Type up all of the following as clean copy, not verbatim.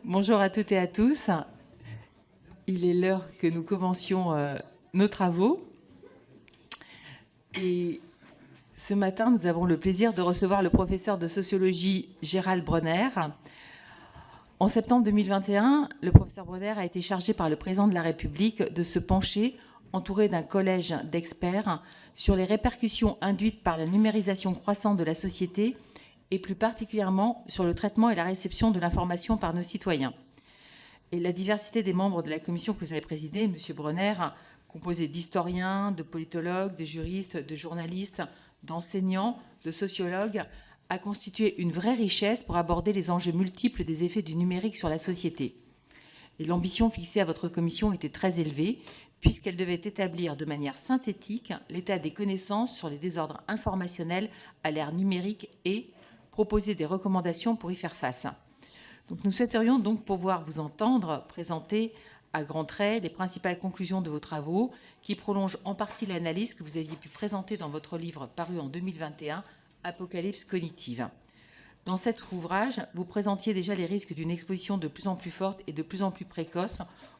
Bonjour à toutes et à tous. Il est l'heure que nous commencions nos travaux. Et ce matin, nous avons le plaisir de recevoir le professeur de sociologie Gérald Bronner. En septembre 2021, le professeur Bronner a été chargé par le président de la République de se pencher, entouré d'un collège d'experts, sur les répercussions induites par la numérisation croissante de la société et plus particulièrement sur le traitement et la réception de l'information par nos citoyens. Et la diversité des membres de la commission que vous avez présidée, M. Bronner, composée d'historiens, de politologues, de juristes, de journalistes, d'enseignants, de sociologues, a constitué une vraie richesse pour aborder les enjeux multiples des effets du numérique sur la société. Et l'ambition fixée à votre commission était très élevée, puisqu'elle devait établir de manière synthétique l'état des connaissances sur les désordres informationnels à l'ère numérique et proposer des recommandations pour y faire face. Donc, nous souhaiterions donc pouvoir vous entendre présenter à grands traits les principales conclusions de vos travaux, qui prolongent en partie l'analyse que vous aviez pu présenter dans votre livre paru en 2021, Apocalypse cognitive. Dans cet ouvrage, vous présentiez déjà les risques d'une exposition de plus en plus forte et de plus en plus précoce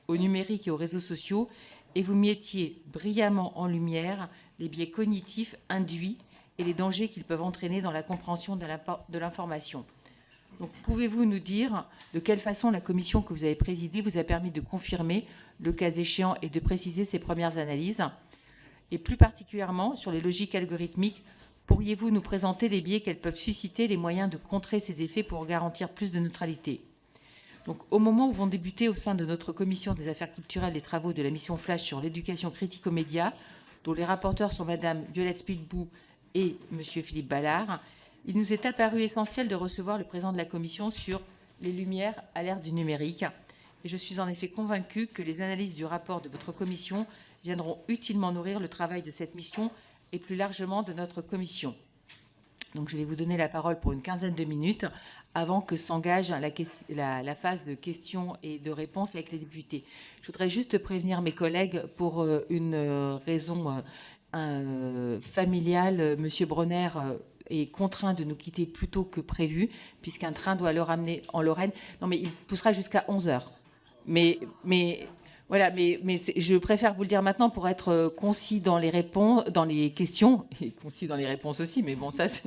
au numérique et aux réseaux sociaux, et vous mettiez brillamment en lumière les biais cognitifs induits et les dangers qu'ils peuvent entraîner dans la compréhension de l'information. Donc, pouvez-vous nous dire de quelle façon la commission que vous avez présidée vous a permis de confirmer, le cas échéant, et de préciser ces premières analyses? Et plus particulièrement, sur les logiques algorithmiques, pourriez-vous nous présenter les biais qu'elles peuvent susciter, les moyens de contrer ces effets pour garantir plus de neutralité? Donc, au moment où vont débuter au sein de notre commission des affaires culturelles les travaux de la mission Flash sur l'éducation critique aux médias, dont les rapporteurs sont Madame Violette Spilbou et Monsieur Philippe Ballard, il nous est apparu essentiel de recevoir le président de la commission sur les lumières à l'ère du numérique. Et je suis en effet convaincue que les analyses du rapport de votre commission viendront utilement nourrir le travail de cette mission et plus largement de notre commission. Donc je vais vous donner la parole pour une quinzaine de minutes avant que s'engage la phase de questions et de réponses avec les députés. Je voudrais juste prévenir mes collègues pour une raison familiale. Monsieur Bronner est contraint de nous quitter plus tôt que prévu, puisqu'un train doit le ramener en Lorraine. Non, mais il poussera jusqu'à 11h. Mais voilà, mais je préfère vous le dire maintenant pour être concis dans les réponses, dans les questions, et concis dans les réponses aussi, mais bon, ça, c'est...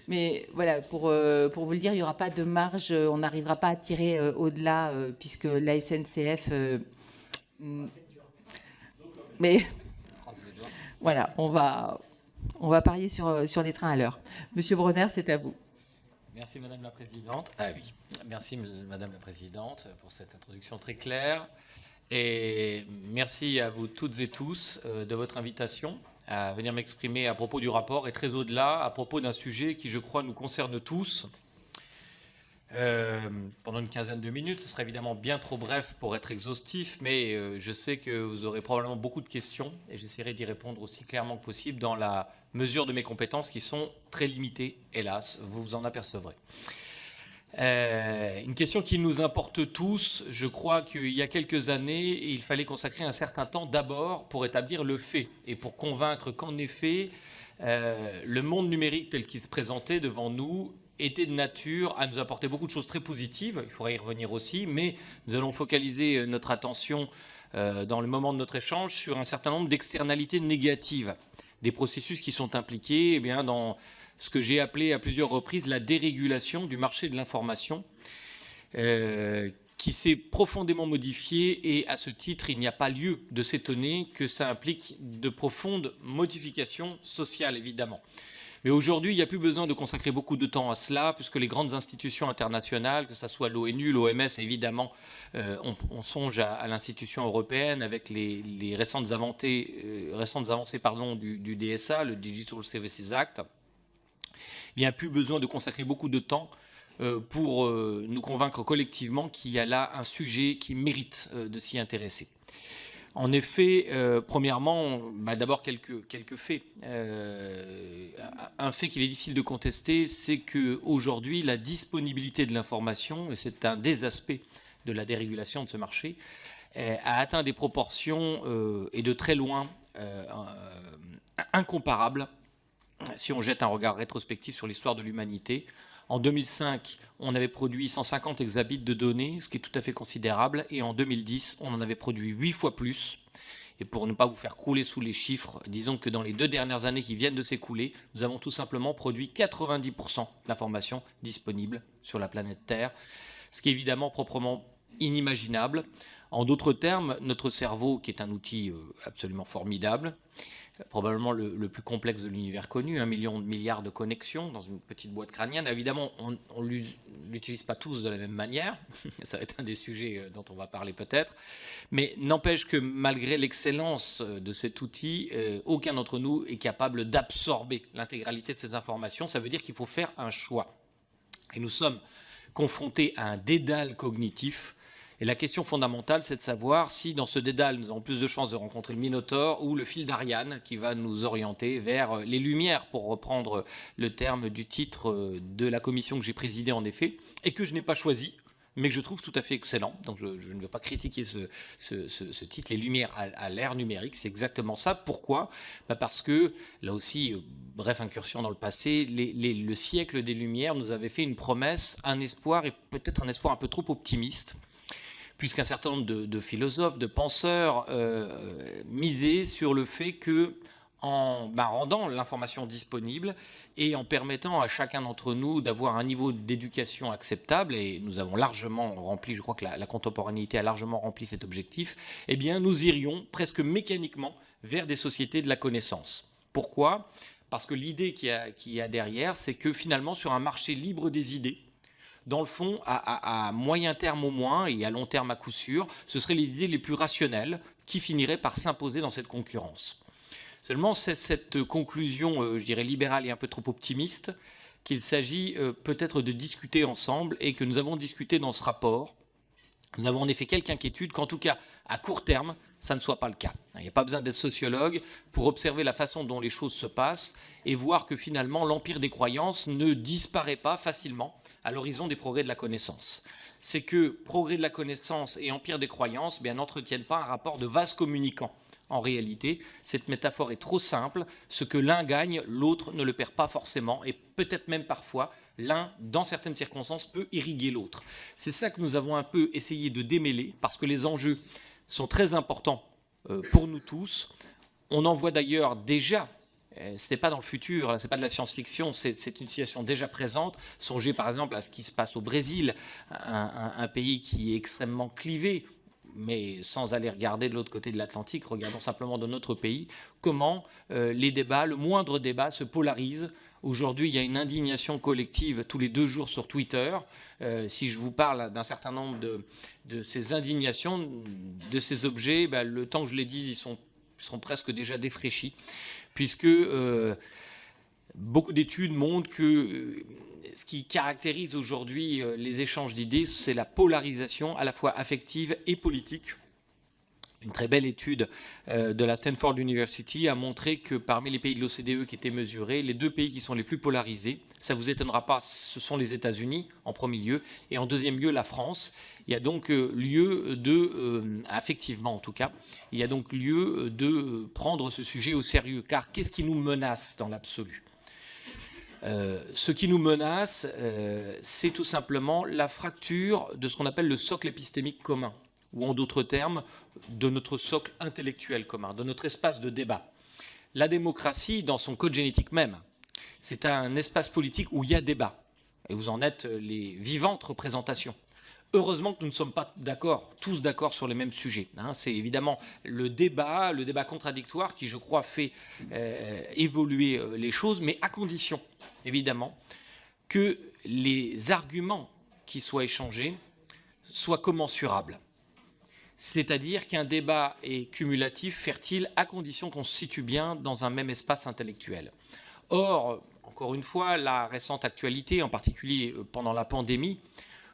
Mais voilà, pour vous le dire, il n'y aura pas de marge, on n'arrivera pas à tirer au-delà, puisque la SNCF... mais voilà, on va parier sur les trains à l'heure. Monsieur Bronner, c'est à vous. Merci Madame la Présidente. Ah oui, merci Madame la Présidente pour cette introduction très claire. Et merci à vous toutes et tous de votre invitation à venir m'exprimer à propos du rapport et très au-delà, à propos d'un sujet qui, je crois, nous concerne tous. Pendant une quinzaine de minutes, ce sera évidemment bien trop bref pour être exhaustif, mais je sais que vous aurez probablement beaucoup de questions et j'essaierai d'y répondre aussi clairement que possible dans la mesure de mes compétences qui sont très limitées, hélas, vous vous en apercevrez. Une question qui nous importe tous, je crois qu'il y a quelques années, il fallait consacrer un certain temps d'abord pour établir le fait et pour convaincre qu'en effet, le monde numérique tel qu'il se présentait devant nous était de nature à nous apporter beaucoup de choses très positives, il faudrait y revenir aussi, mais nous allons focaliser notre attention dans le moment de notre échange sur un certain nombre d'externalités négatives, des processus qui sont impliqués dans ce que j'ai appelé à plusieurs reprises la dérégulation du marché de l'information, qui s'est profondément modifié et à ce titre, il n'y a pas lieu de s'étonner que ça implique de profondes modifications sociales, évidemment. Mais aujourd'hui, il n'y a plus besoin de consacrer beaucoup de temps à cela, puisque les grandes institutions internationales, que ce soit l'ONU, l'OMS, évidemment, on songe à l'institution européenne avec les récentes avancées du DSA, le Digital Services Act. Il n'y a plus besoin de consacrer beaucoup de temps pour nous convaincre collectivement qu'il y a là un sujet qui mérite de s'y intéresser. En effet, premièrement, d'abord quelques faits. Un fait qu'il est difficile de contester, c'est qu'aujourd'hui, la disponibilité de l'information, et c'est un des aspects de la dérégulation de ce marché, a atteint des proportions et de très loin incomparables si on jette un regard rétrospectif sur l'histoire de l'humanité En 2005, on avait produit 150 exabits de données, ce qui est tout à fait considérable. Et en 2010, on en avait produit 8 fois plus. Et pour ne pas vous faire crouler sous les chiffres, disons que dans les 2 dernières années qui viennent de s'écouler, nous avons tout simplement produit 90% de l'information disponible sur la planète Terre, ce qui est évidemment proprement inimaginable. En d'autres termes, notre cerveau, qui est un outil absolument formidable, probablement le plus complexe de l'univers connu, 1 million de milliards de connexions dans une petite boîte crânienne. Évidemment, on ne l'utilise pas tous de la même manière. Ça va être un des sujets dont on va parler peut-être. Mais n'empêche que malgré l'excellence de cet outil, aucun d'entre nous est capable d'absorber l'intégralité de ces informations. Ça veut dire qu'il faut faire un choix. Et nous sommes confrontés à un dédale cognitif. Et la question fondamentale, c'est de savoir si dans ce dédale, nous avons plus de chances de rencontrer le Minotaure ou le fil d'Ariane qui va nous orienter vers les Lumières, pour reprendre le terme du titre de la commission que j'ai présidée en effet, et que je n'ai pas choisi, mais que je trouve tout à fait excellent. Donc je ne veux pas critiquer ce titre, les Lumières à l'ère numérique, c'est exactement ça. Pourquoi ? Parce que, là aussi, bref incursion dans le passé, le siècle des Lumières nous avait fait une promesse, un espoir, et peut-être un espoir un peu trop optimiste, puisqu'un certain nombre de philosophes, de penseurs misaient sur le fait que, en rendant l'information disponible et en permettant à chacun d'entre nous d'avoir un niveau d'éducation acceptable, et nous avons largement rempli, je crois que la contemporanéité a largement rempli cet objectif, eh bien nous irions presque mécaniquement vers des sociétés de la connaissance. Pourquoi ? Parce que l'idée qu'il y a derrière, c'est que finalement, sur un marché libre des idées, dans le fond, à moyen terme au moins et à long terme à coup sûr, ce seraient les idées les plus rationnelles qui finiraient par s'imposer dans cette concurrence. Seulement, c'est cette conclusion, je dirais, libérale et un peu trop optimiste qu'il s'agit peut-être de discuter ensemble et que nous avons discuté dans ce rapport. Nous avons en effet quelques inquiétudes qu'en tout cas, à court terme, ça ne soit pas le cas. Il n'y a pas besoin d'être sociologue pour observer la façon dont les choses se passent et voir que finalement, l'empire des croyances ne disparaît pas facilement à l'horizon des progrès de la connaissance. C'est que progrès de la connaissance et empire des croyances n'entretiennent pas un rapport de vase communicant. En réalité, cette métaphore est trop simple. Ce que l'un gagne, l'autre ne le perd pas forcément, et peut-être même parfois, l'un, dans certaines circonstances, peut irriguer l'autre. C'est ça que nous avons un peu essayé de démêler, parce que les enjeux sont très importants pour nous tous. On en voit d'ailleurs déjà. Ce n'est pas dans le futur, ce n'est pas de la science-fiction, c'est une situation déjà présente. Songez par exemple à ce qui se passe au Brésil, un pays qui est extrêmement clivé, mais sans aller regarder de l'autre côté de l'Atlantique, regardons simplement dans notre pays, comment les débats, le moindre débat se polarise. Aujourd'hui, il y a une indignation collective tous les 2 jours sur Twitter. Si je vous parle d'un certain nombre de ces indignations, de ces objets, le temps que je les dise, ils seront presque déjà défraîchis, puisque beaucoup d'études montrent que ce qui caractérise aujourd'hui les échanges d'idées, c'est la polarisation à la fois affective et politique. Une très belle étude de la Stanford University a montré que parmi les pays de l'OCDE qui étaient mesurés, les 2 pays qui sont les plus polarisés, ça ne vous étonnera pas, ce sont les États-Unis en premier lieu, et en deuxième lieu la France. Il y a donc lieu affectivement en tout cas, il y a donc lieu de prendre ce sujet au sérieux, car qu'est-ce qui nous menace dans l'absolu ? Ce qui nous menace, c'est tout simplement la fracture de ce qu'on appelle le socle épistémique commun, ou en d'autres termes, de notre socle intellectuel commun, de notre espace de débat. La démocratie, dans son code génétique même, c'est un espace politique où il y a débat, et vous en êtes les vivantes représentations. Heureusement que nous ne sommes pas tous d'accord sur les mêmes sujets. C'est évidemment le débat contradictoire qui, je crois, fait évoluer les choses, mais à condition, évidemment, que les arguments qui soient échangés soient commensurables. C'est-à-dire qu'un débat est cumulatif, fertile, à condition qu'on se situe bien dans un même espace intellectuel. Or, encore une fois, la récente actualité, en particulier pendant la pandémie,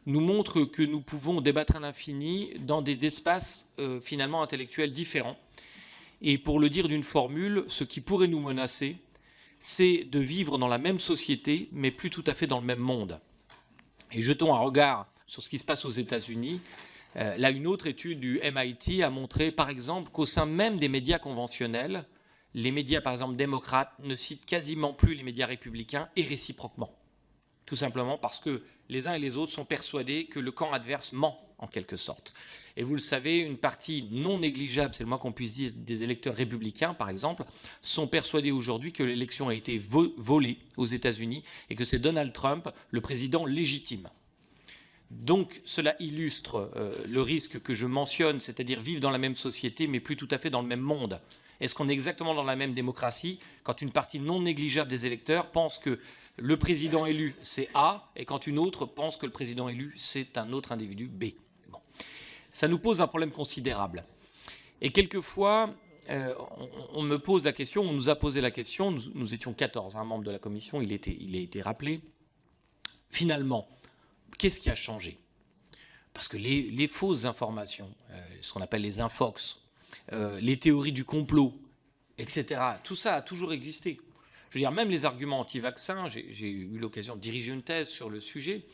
nous montre que nous pouvons débattre à l'infini dans des espaces finalement intellectuels différents. Et pour le dire d'une formule, ce qui pourrait nous menacer, c'est de vivre dans la même société, mais plus tout à fait dans le même monde. Et jetons un regard sur ce qui se passe aux États-Unis. Là, une autre étude du MIT a montré, par exemple, qu'au sein même des médias conventionnels, les médias, par exemple, démocrates, ne citent quasiment plus les médias républicains et réciproquement. tout simplement parce que les uns et les autres sont persuadés que le camp adverse ment, en quelque sorte. Et vous le savez, une partie non négligeable, c'est le moins qu'on puisse dire, des électeurs républicains, par exemple, sont persuadés aujourd'hui que l'élection a été volée aux États-Unis et que c'est Donald Trump, le président légitime. Donc cela illustre le risque que je mentionne, c'est-à-dire vivre dans la même société, mais plus tout à fait dans le même monde. Est-ce qu'on est exactement dans la même démocratie quand une partie non négligeable des électeurs pense que le président élu, c'est A, et quand une autre pense que le président élu, c'est un autre individu, B. Bon. Ça nous pose un problème considérable. Et quelquefois, on me pose la question, on nous a posé la question, nous étions 14, membres de la commission, il a été rappelé. Finalement, qu'est-ce qui a changé? Parce que les fausses informations, ce qu'on appelle les infox, les théories du complot, etc., tout ça a toujours existé. Je veux dire, même les arguments anti-vaccins, j'ai eu l'occasion de diriger une thèse sur le sujet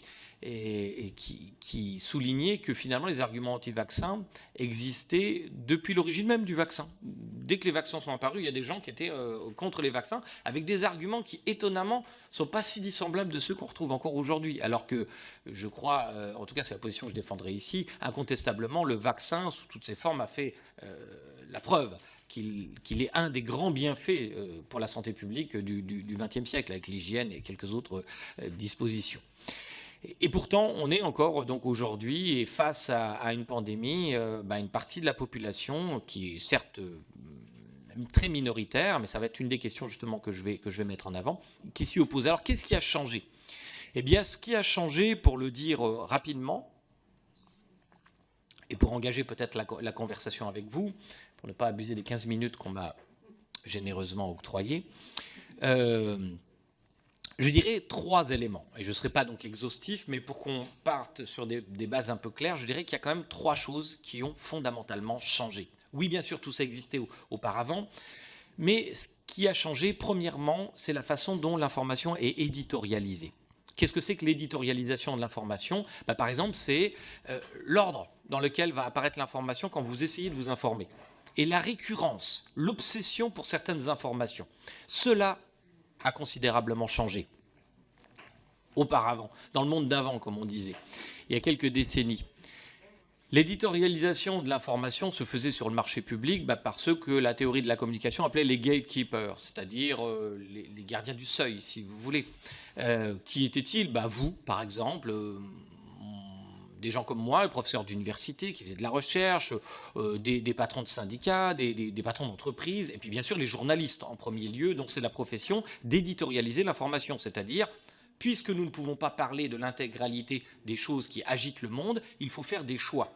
et qui soulignait que finalement les arguments anti-vaccins existaient depuis l'origine même du vaccin. Dès que les vaccins sont apparus, il y a des gens qui étaient contre les vaccins avec des arguments qui, étonnamment, ne sont pas si dissemblables de ceux qu'on retrouve encore aujourd'hui. Alors que, je crois, en tout cas c'est la position que je défendrai ici, incontestablement, le vaccin, sous toutes ses formes, a fait la preuve qu'il est un des grands bienfaits pour la santé publique du XXe siècle, avec l'hygiène et quelques autres dispositions. Et pourtant, on est encore donc aujourd'hui, et face à une pandémie, une partie de la population qui est certes même très minoritaire, mais ça va être une des questions justement que je vais mettre en avant, qui s'y oppose. Alors qu'est-ce qui a changé? Eh bien, ce qui a changé, pour le dire rapidement, et pour engager peut-être la conversation avec vous, pour ne pas abuser des 15 minutes qu'on m'a généreusement octroyées, je dirais 3 éléments. Et je ne serai pas donc exhaustif, mais pour qu'on parte sur des bases un peu claires, je dirais qu'il y a quand même 3 choses qui ont fondamentalement changé. Oui, bien sûr, tout ça existait auparavant, mais ce qui a changé, premièrement, c'est la façon dont l'information est éditorialisée. Qu'est-ce que c'est que l'éditorialisation de l'information? Par exemple, c'est l'ordre dans lequel va apparaître l'information quand vous essayez de vous informer. Et la récurrence, l'obsession pour certaines informations. Cela a considérablement changé. Auparavant, dans le monde d'avant, comme on disait, il y a quelques décennies, l'éditorialisation de l'information se faisait sur le marché public par ceux que la théorie de la communication appelait les gatekeepers, c'est-à-dire les gardiens du seuil, si vous voulez. Qui étaient-ils? Vous, par exemple, des gens comme moi, les professeurs d'université qui faisaient de la recherche, des patrons de syndicats, des patrons d'entreprises, et puis bien sûr les journalistes en premier lieu, dont c'est la profession d'éditorialiser l'information, c'est-à-dire, puisque nous ne pouvons pas parler de l'intégralité des choses qui agitent le monde, il faut faire des choix.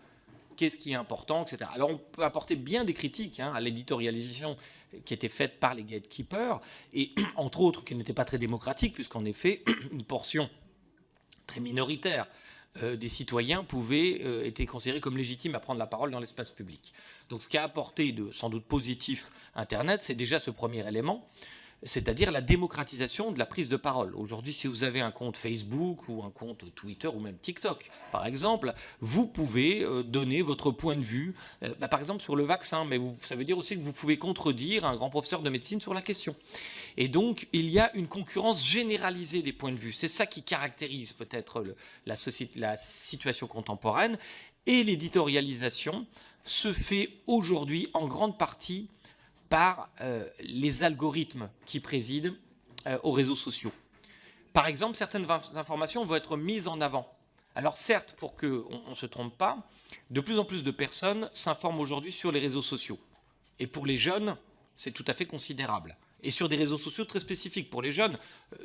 Qu'est-ce qui est important, etc. Alors on peut apporter bien des critiques à l'éditorialisation qui était faite par les gatekeepers, et entre autres qui n'était pas très démocratique, puisqu'en effet, une portion très minoritaire des citoyens étaient considérés comme légitimes à prendre la parole dans l'espace public. Donc ce qui a apporté de sans doute positif Internet, c'est déjà ce premier élément, c'est-à-dire la démocratisation de la prise de parole. Aujourd'hui, si vous avez un compte Facebook ou un compte Twitter ou même TikTok, par exemple, vous pouvez donner votre point de vue, par exemple sur le vaccin, mais ça veut dire aussi que vous pouvez contredire un grand professeur de médecine sur la question. Et donc, il y a une concurrence généralisée des points de vue. C'est ça qui caractérise peut-être la situation contemporaine. Et l'éditorialisation se fait aujourd'hui en grande partie par les algorithmes qui président aux réseaux sociaux. Par exemple, certaines informations vont être mises en avant. Alors certes, pour qu'on ne se trompe pas, de plus en plus de personnes s'informent aujourd'hui sur les réseaux sociaux. Et pour les jeunes, c'est tout à fait considérable. Et sur des réseaux sociaux très spécifiques. Pour les jeunes,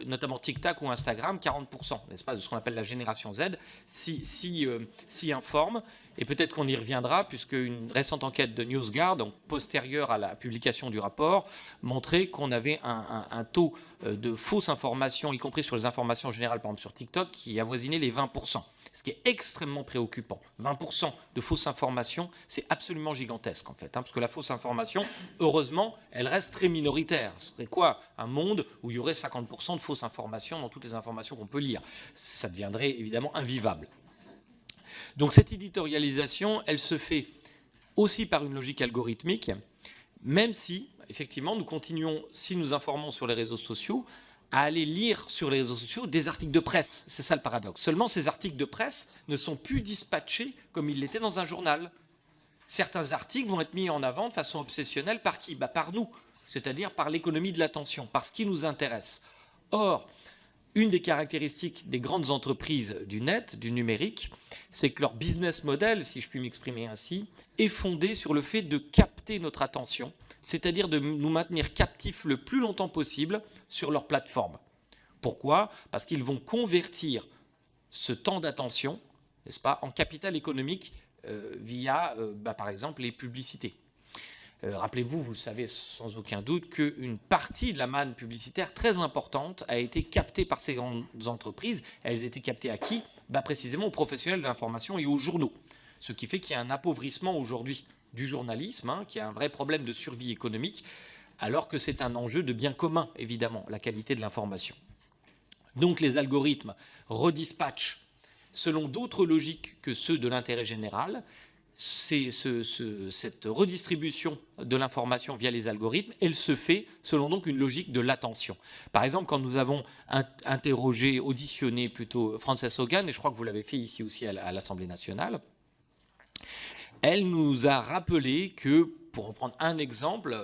notamment TikTok ou Instagram, 40%, n'est-ce pas, de ce qu'on appelle la génération Z, s'y informent. Et peut-être qu'on y reviendra, puisque une récente enquête de NewsGuard, donc postérieure à la publication du rapport, montrait qu'on avait un taux de fausses informations, y compris sur les informations générales, par exemple sur TikTok, qui avoisinait les 20%. Ce qui est extrêmement préoccupant. 20% de fausses informations, c'est absolument gigantesque en fait. Parce que la fausse information, heureusement, elle reste très minoritaire. Ce serait quoi? Un monde où il y aurait 50% de fausses informations dans toutes les informations qu'on peut lire. Ça deviendrait évidemment invivable. Donc cette éditorialisation, elle se fait aussi par une logique algorithmique, même si, effectivement, nous continuons, si nous informons sur les réseaux sociaux, à aller lire sur les réseaux sociaux des articles de presse. C'est ça le paradoxe. Seulement, ces articles de presse ne sont plus dispatchés comme ils l'étaient dans un journal. Certains articles vont être mis en avant de façon obsessionnelle par qui? Par nous, c'est-à-dire par l'économie de l'attention, par ce qui nous intéresse. Or, une des caractéristiques des grandes entreprises du net, du numérique, c'est que leur business model, si je puis m'exprimer ainsi, est fondé sur le fait de capter notre attention, c'est-à-dire de nous maintenir captifs le plus longtemps possible sur leur plateforme. Pourquoi? Parce qu'ils vont convertir ce temps d'attention, n'est-ce pas, en capital économique via, par exemple, les publicités. Rappelez-vous, vous le savez sans aucun doute, qu'une partie de la manne publicitaire très importante a été captée par ces grandes entreprises. Elles étaient captées à qui? Précisément aux professionnels de l'information et aux journaux. Ce qui fait qu'il y a un appauvrissement aujourd'hui du journalisme, qui a un vrai problème de survie économique, alors que c'est un enjeu de bien commun, évidemment, la qualité de l'information. Donc les algorithmes redispatchent selon d'autres logiques que ceux de l'intérêt général. Cette redistribution de l'information via les algorithmes, elle se fait selon donc une logique de l'attention. Par exemple, quand nous avons interrogé, auditionné plutôt Frances Haugen, et je crois que vous l'avez fait ici aussi à l'Assemblée nationale, elle nous a rappelé que, pour en prendre un exemple,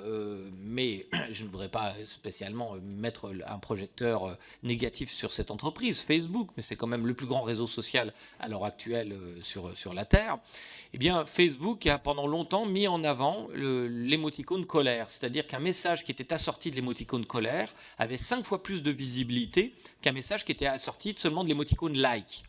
mais je ne voudrais pas spécialement mettre un projecteur négatif sur cette entreprise, Facebook, mais c'est quand même le plus grand réseau social à l'heure actuelle sur la Terre, eh bien Facebook a pendant longtemps mis en avant l'émoticône colère, c'est-à-dire qu'un message qui était assorti de l'émoticône colère avait 5 fois plus de visibilité qu'un message qui était assorti seulement de l'émoticône like.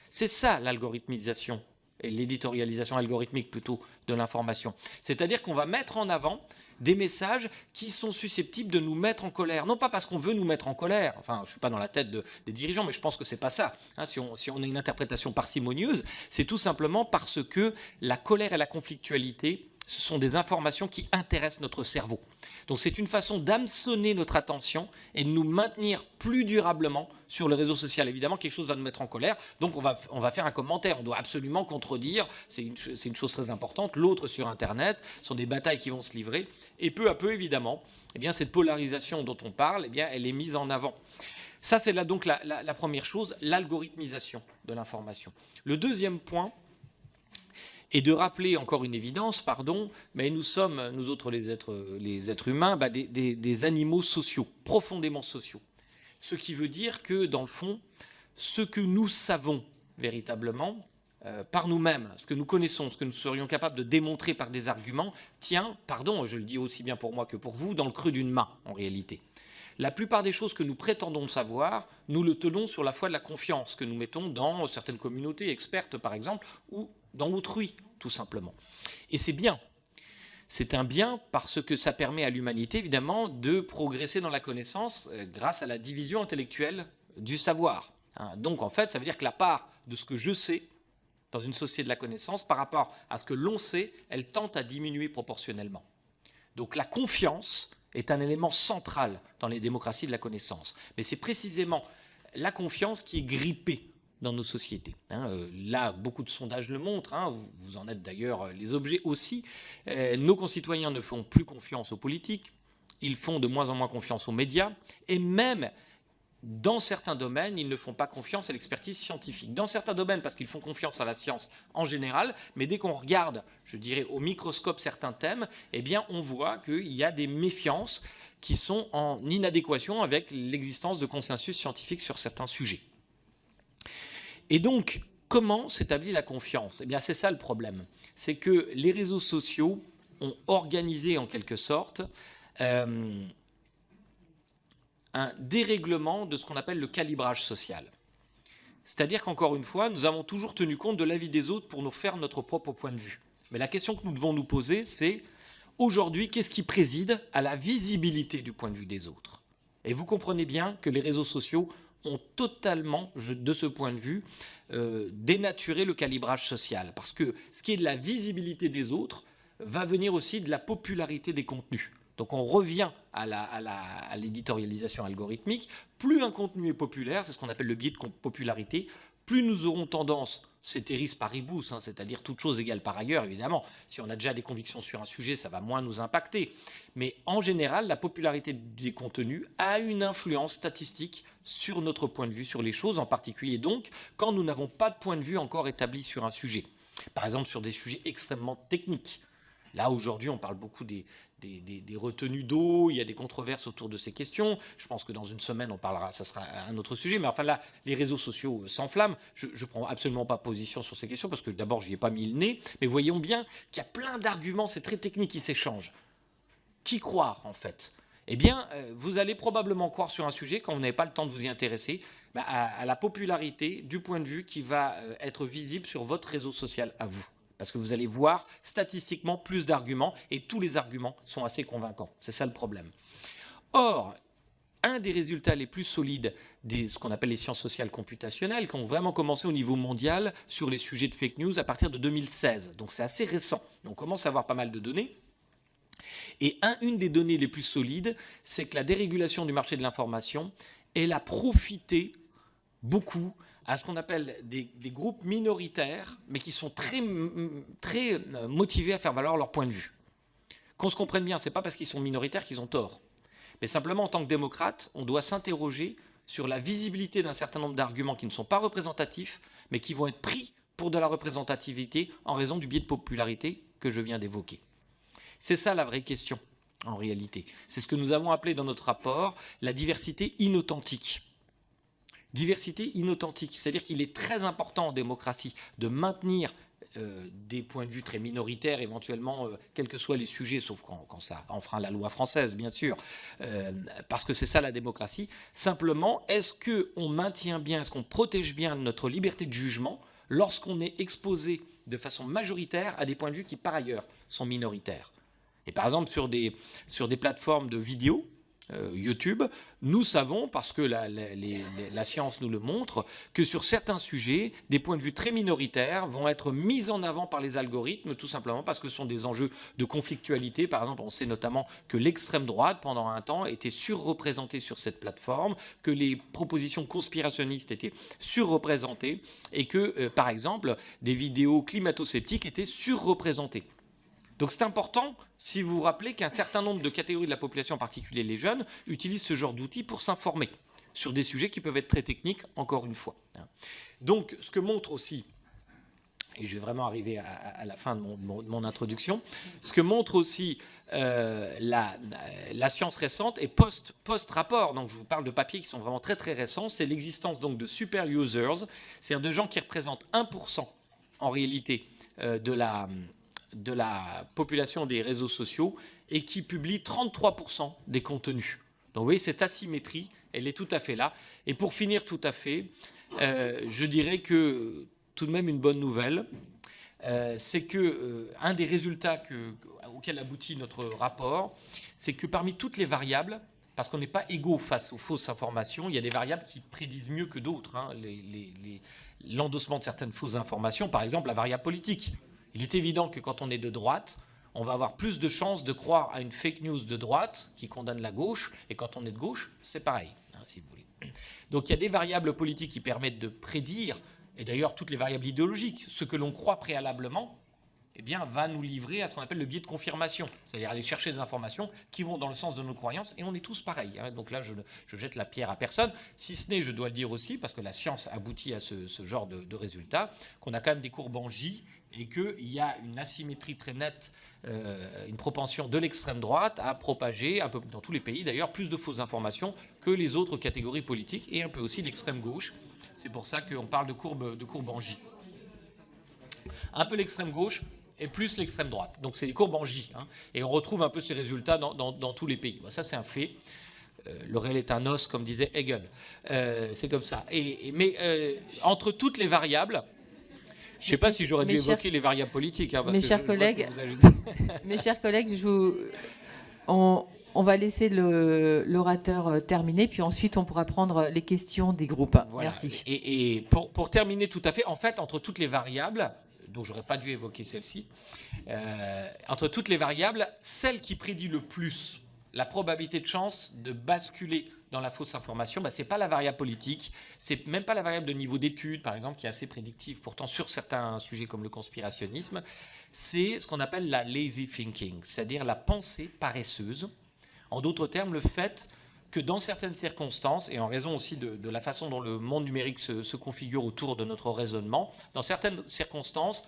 C'est ça l'algorithmisation et l'éditorialisation algorithmique plutôt de l'information. C'est-à-dire qu'on va mettre en avant des messages qui sont susceptibles de nous mettre en colère. Non pas parce qu'on veut nous mettre en colère, enfin je ne suis pas dans la tête des dirigeants, mais je pense que ce n'est pas ça. Si on a une interprétation parcimonieuse, c'est tout simplement parce que la colère et la conflictualité, ce sont des informations qui intéressent notre cerveau. Donc c'est une façon d'hameçonner notre attention et de nous maintenir plus durablement sur le réseau social. Évidemment, quelque chose va nous mettre en colère, donc on va faire un commentaire. On doit absolument contredire, c'est une chose très importante. L'autre sur Internet, ce sont des batailles qui vont se livrer. Et peu à peu, évidemment, cette polarisation dont on parle, elle est mise en avant. Ça, c'est là donc la première chose, l'algorithmisation de l'information. Le deuxième point, et de rappeler encore une évidence, mais nous sommes, nous autres les êtres humains, des animaux sociaux, profondément sociaux. Ce qui veut dire que, dans le fond, ce que nous savons véritablement, par nous-mêmes, ce que nous connaissons, ce que nous serions capables de démontrer par des arguments, tient, je le dis aussi bien pour moi que pour vous, dans le creux d'une main, en réalité. La plupart des choses que nous prétendons savoir, nous le tenons sur la foi de la confiance que nous mettons dans certaines communautés expertes, par exemple, ou dans autrui, tout simplement. Et c'est bien. C'est un bien parce que ça permet à l'humanité, évidemment, de progresser dans la connaissance grâce à la division intellectuelle du savoir. Donc, en fait, ça veut dire que la part de ce que je sais dans une société de la connaissance par rapport à ce que l'on sait, elle tend à diminuer proportionnellement. Donc, la confiance est un élément central dans les démocraties de la connaissance. Mais c'est précisément la confiance qui est grippée dans nos sociétés. Là, beaucoup de sondages le montrent, vous en êtes d'ailleurs les objets aussi. Nos concitoyens ne font plus confiance aux politiques, ils font de moins en moins confiance aux médias, et même dans certains domaines, ils ne font pas confiance à l'expertise scientifique. Dans certains domaines, parce qu'ils font confiance à la science en général, mais dès qu'on regarde, je dirais, au microscope certains thèmes, on voit qu'il y a des méfiances qui sont en inadéquation avec l'existence de consensus scientifique sur certains sujets. Et donc, comment s'établit la confiance ? C'est ça le problème. C'est que les réseaux sociaux ont organisé en quelque sorte un dérèglement de ce qu'on appelle le calibrage social. C'est-à-dire qu'encore une fois, nous avons toujours tenu compte de l'avis des autres pour nous faire notre propre point de vue. Mais la question que nous devons nous poser, c'est aujourd'hui, qu'est-ce qui préside à la visibilité du point de vue des autres ? Et vous comprenez bien que les réseaux sociaux ont totalement, de ce point de vue, dénaturé le calibrage social. Parce que ce qui est de la visibilité des autres va venir aussi de la popularité des contenus. Donc on revient à l'éditorialisation algorithmique. Plus un contenu est populaire, c'est ce qu'on appelle le biais de popularité, plus nous aurons tendance, ceteris paribus, hein, c'est-à-dire toute chose égale par ailleurs, évidemment. Si on a déjà des convictions sur un sujet, ça va moins nous impacter. Mais en général, la popularité des contenus a une influence statistique sur notre point de vue sur les choses, en particulier donc quand nous n'avons pas de point de vue encore établi sur un sujet. Par exemple, sur des sujets extrêmement techniques. Là, aujourd'hui, on parle beaucoup des retenues d'eau, il y a des controverses autour de ces questions. Je pense que dans une semaine, on parlera, ça sera un autre sujet. Mais enfin là, les réseaux sociaux s'enflamment. Je ne prends absolument pas position sur ces questions parce que d'abord, je n'y ai pas mis le nez. Mais voyons bien qu'il y a plein d'arguments, c'est très technique, qui s'échangent. Qui croire, en fait ? Eh bien, vous allez probablement croire sur un sujet, quand vous n'avez pas le temps de vous y intéresser, à la popularité du point de vue qui va être visible sur votre réseau social à vous. Parce que vous allez voir statistiquement plus d'arguments et tous les arguments sont assez convaincants. C'est ça le problème. Or, un des résultats les plus solides de ce qu'on appelle les sciences sociales computationnelles, qui ont vraiment commencé au niveau mondial sur les sujets de fake news à partir de 2016. Donc c'est assez récent. On commence à avoir pas mal de données. Et une des données les plus solides, c'est que la dérégulation du marché de l'information, elle a profité beaucoup à ce qu'on appelle des groupes minoritaires, mais qui sont très motivés à faire valoir leur point de vue. Qu'on se comprenne bien, ce n'est pas parce qu'ils sont minoritaires qu'ils ont tort. Mais simplement, en tant que démocrate, on doit s'interroger sur la visibilité d'un certain nombre d'arguments qui ne sont pas représentatifs, mais qui vont être pris pour de la représentativité en raison du biais de popularité que je viens d'évoquer. C'est ça la vraie question, en réalité. C'est ce que nous avons appelé dans notre rapport la diversité inauthentique. Diversité inauthentique, c'est-à-dire qu'il est très important en démocratie de maintenir des points de vue très minoritaires, éventuellement, quels que soient les sujets, sauf quand ça enfreint la loi française, bien sûr, parce que c'est ça la démocratie. Simplement, est-ce qu'on maintient bien, est-ce qu'on protège bien notre liberté de jugement lorsqu'on est exposé de façon majoritaire à des points de vue qui, par ailleurs, sont minoritaires ? Et par exemple, sur des plateformes de vidéos, YouTube, nous savons, parce que la science nous le montre, que sur certains sujets, des points de vue très minoritaires vont être mis en avant par les algorithmes, tout simplement parce que ce sont des enjeux de conflictualité. Par exemple, on sait notamment que l'extrême droite, pendant un temps, était surreprésentée sur cette plateforme, que les propositions conspirationnistes étaient surreprésentées et que, par exemple, des vidéos climato-sceptiques étaient surreprésentées. Donc c'est important, si vous vous rappelez, qu'un certain nombre de catégories de la population, en particulier les jeunes, utilisent ce genre d'outils pour s'informer sur des sujets qui peuvent être très techniques, encore une fois. Donc ce que montre aussi, et je vais vraiment arriver à la fin de mon introduction, ce que montre aussi la science récente et post-rapport, donc je vous parle de papiers qui sont vraiment très très récents, c'est l'existence donc de super users, c'est-à-dire de gens qui représentent 1% en réalité de la population des réseaux sociaux et qui publie 33% des contenus. Donc vous voyez, cette asymétrie, elle est tout à fait là. Et pour finir tout à fait, je dirais que tout de même une bonne nouvelle, c'est que un des résultats auxquels aboutit notre rapport, c'est que parmi toutes les variables, parce qu'on n'est pas égaux face aux fausses informations, il y a des variables qui prédisent mieux que d'autres. Hein, l'endossement de certaines fausses informations, par exemple la variable politique. Il est évident que quand on est de droite, on va avoir plus de chances de croire à une fake news de droite qui condamne la gauche, et quand on est de gauche, c'est pareil, hein, si vous voulez. Donc il y a des variables politiques qui permettent de prédire, et d'ailleurs toutes les variables idéologiques, ce que l'on croit préalablement, eh bien, va nous livrer à ce qu'on appelle le biais de confirmation, c'est-à-dire aller chercher des informations qui vont dans le sens de nos croyances, et on est tous pareils. Hein. Donc là, je jette la pierre à personne, si ce n'est, je dois le dire aussi, parce que la science aboutit à ce genre de résultats, qu'on a quand même des courbes en J, et qu'il y a une asymétrie très nette, une propension de l'extrême droite à propager, un peu dans tous les pays d'ailleurs, plus de fausses informations que les autres catégories politiques, et un peu aussi l'extrême gauche. C'est pour ça qu'on parle de courbe en J. Un peu l'extrême gauche et plus l'extrême droite. Donc c'est les courbes en J. Hein, et on retrouve un peu ces résultats dans tous les pays. Bon, ça, c'est un fait. Le réel est un os, comme disait Hegel. C'est comme ça. Mais entre toutes les variables, je ne sais pas si j'aurais dû évoquer les variables politiques. Hein, mes chers collègues, on va laisser l'orateur terminer, puis ensuite on pourra prendre les questions des groupes. Voilà. Merci. Et pour terminer tout à fait, en fait, entre toutes les variables, donc j'aurais pas dû évoquer celle-ci, entre toutes les variables, celle qui prédit le plus la probabilité de chance de basculer dans la fausse information, ce n'est pas la variable politique, c'est même pas la variable de niveau d'études, par exemple, qui est assez prédictive, pourtant sur certains sujets comme le conspirationnisme, c'est ce qu'on appelle la lazy thinking, c'est-à-dire la pensée paresseuse. En d'autres termes, le fait que dans certaines circonstances, et en raison aussi de la façon dont le monde numérique se configure autour de notre raisonnement, dans certaines circonstances,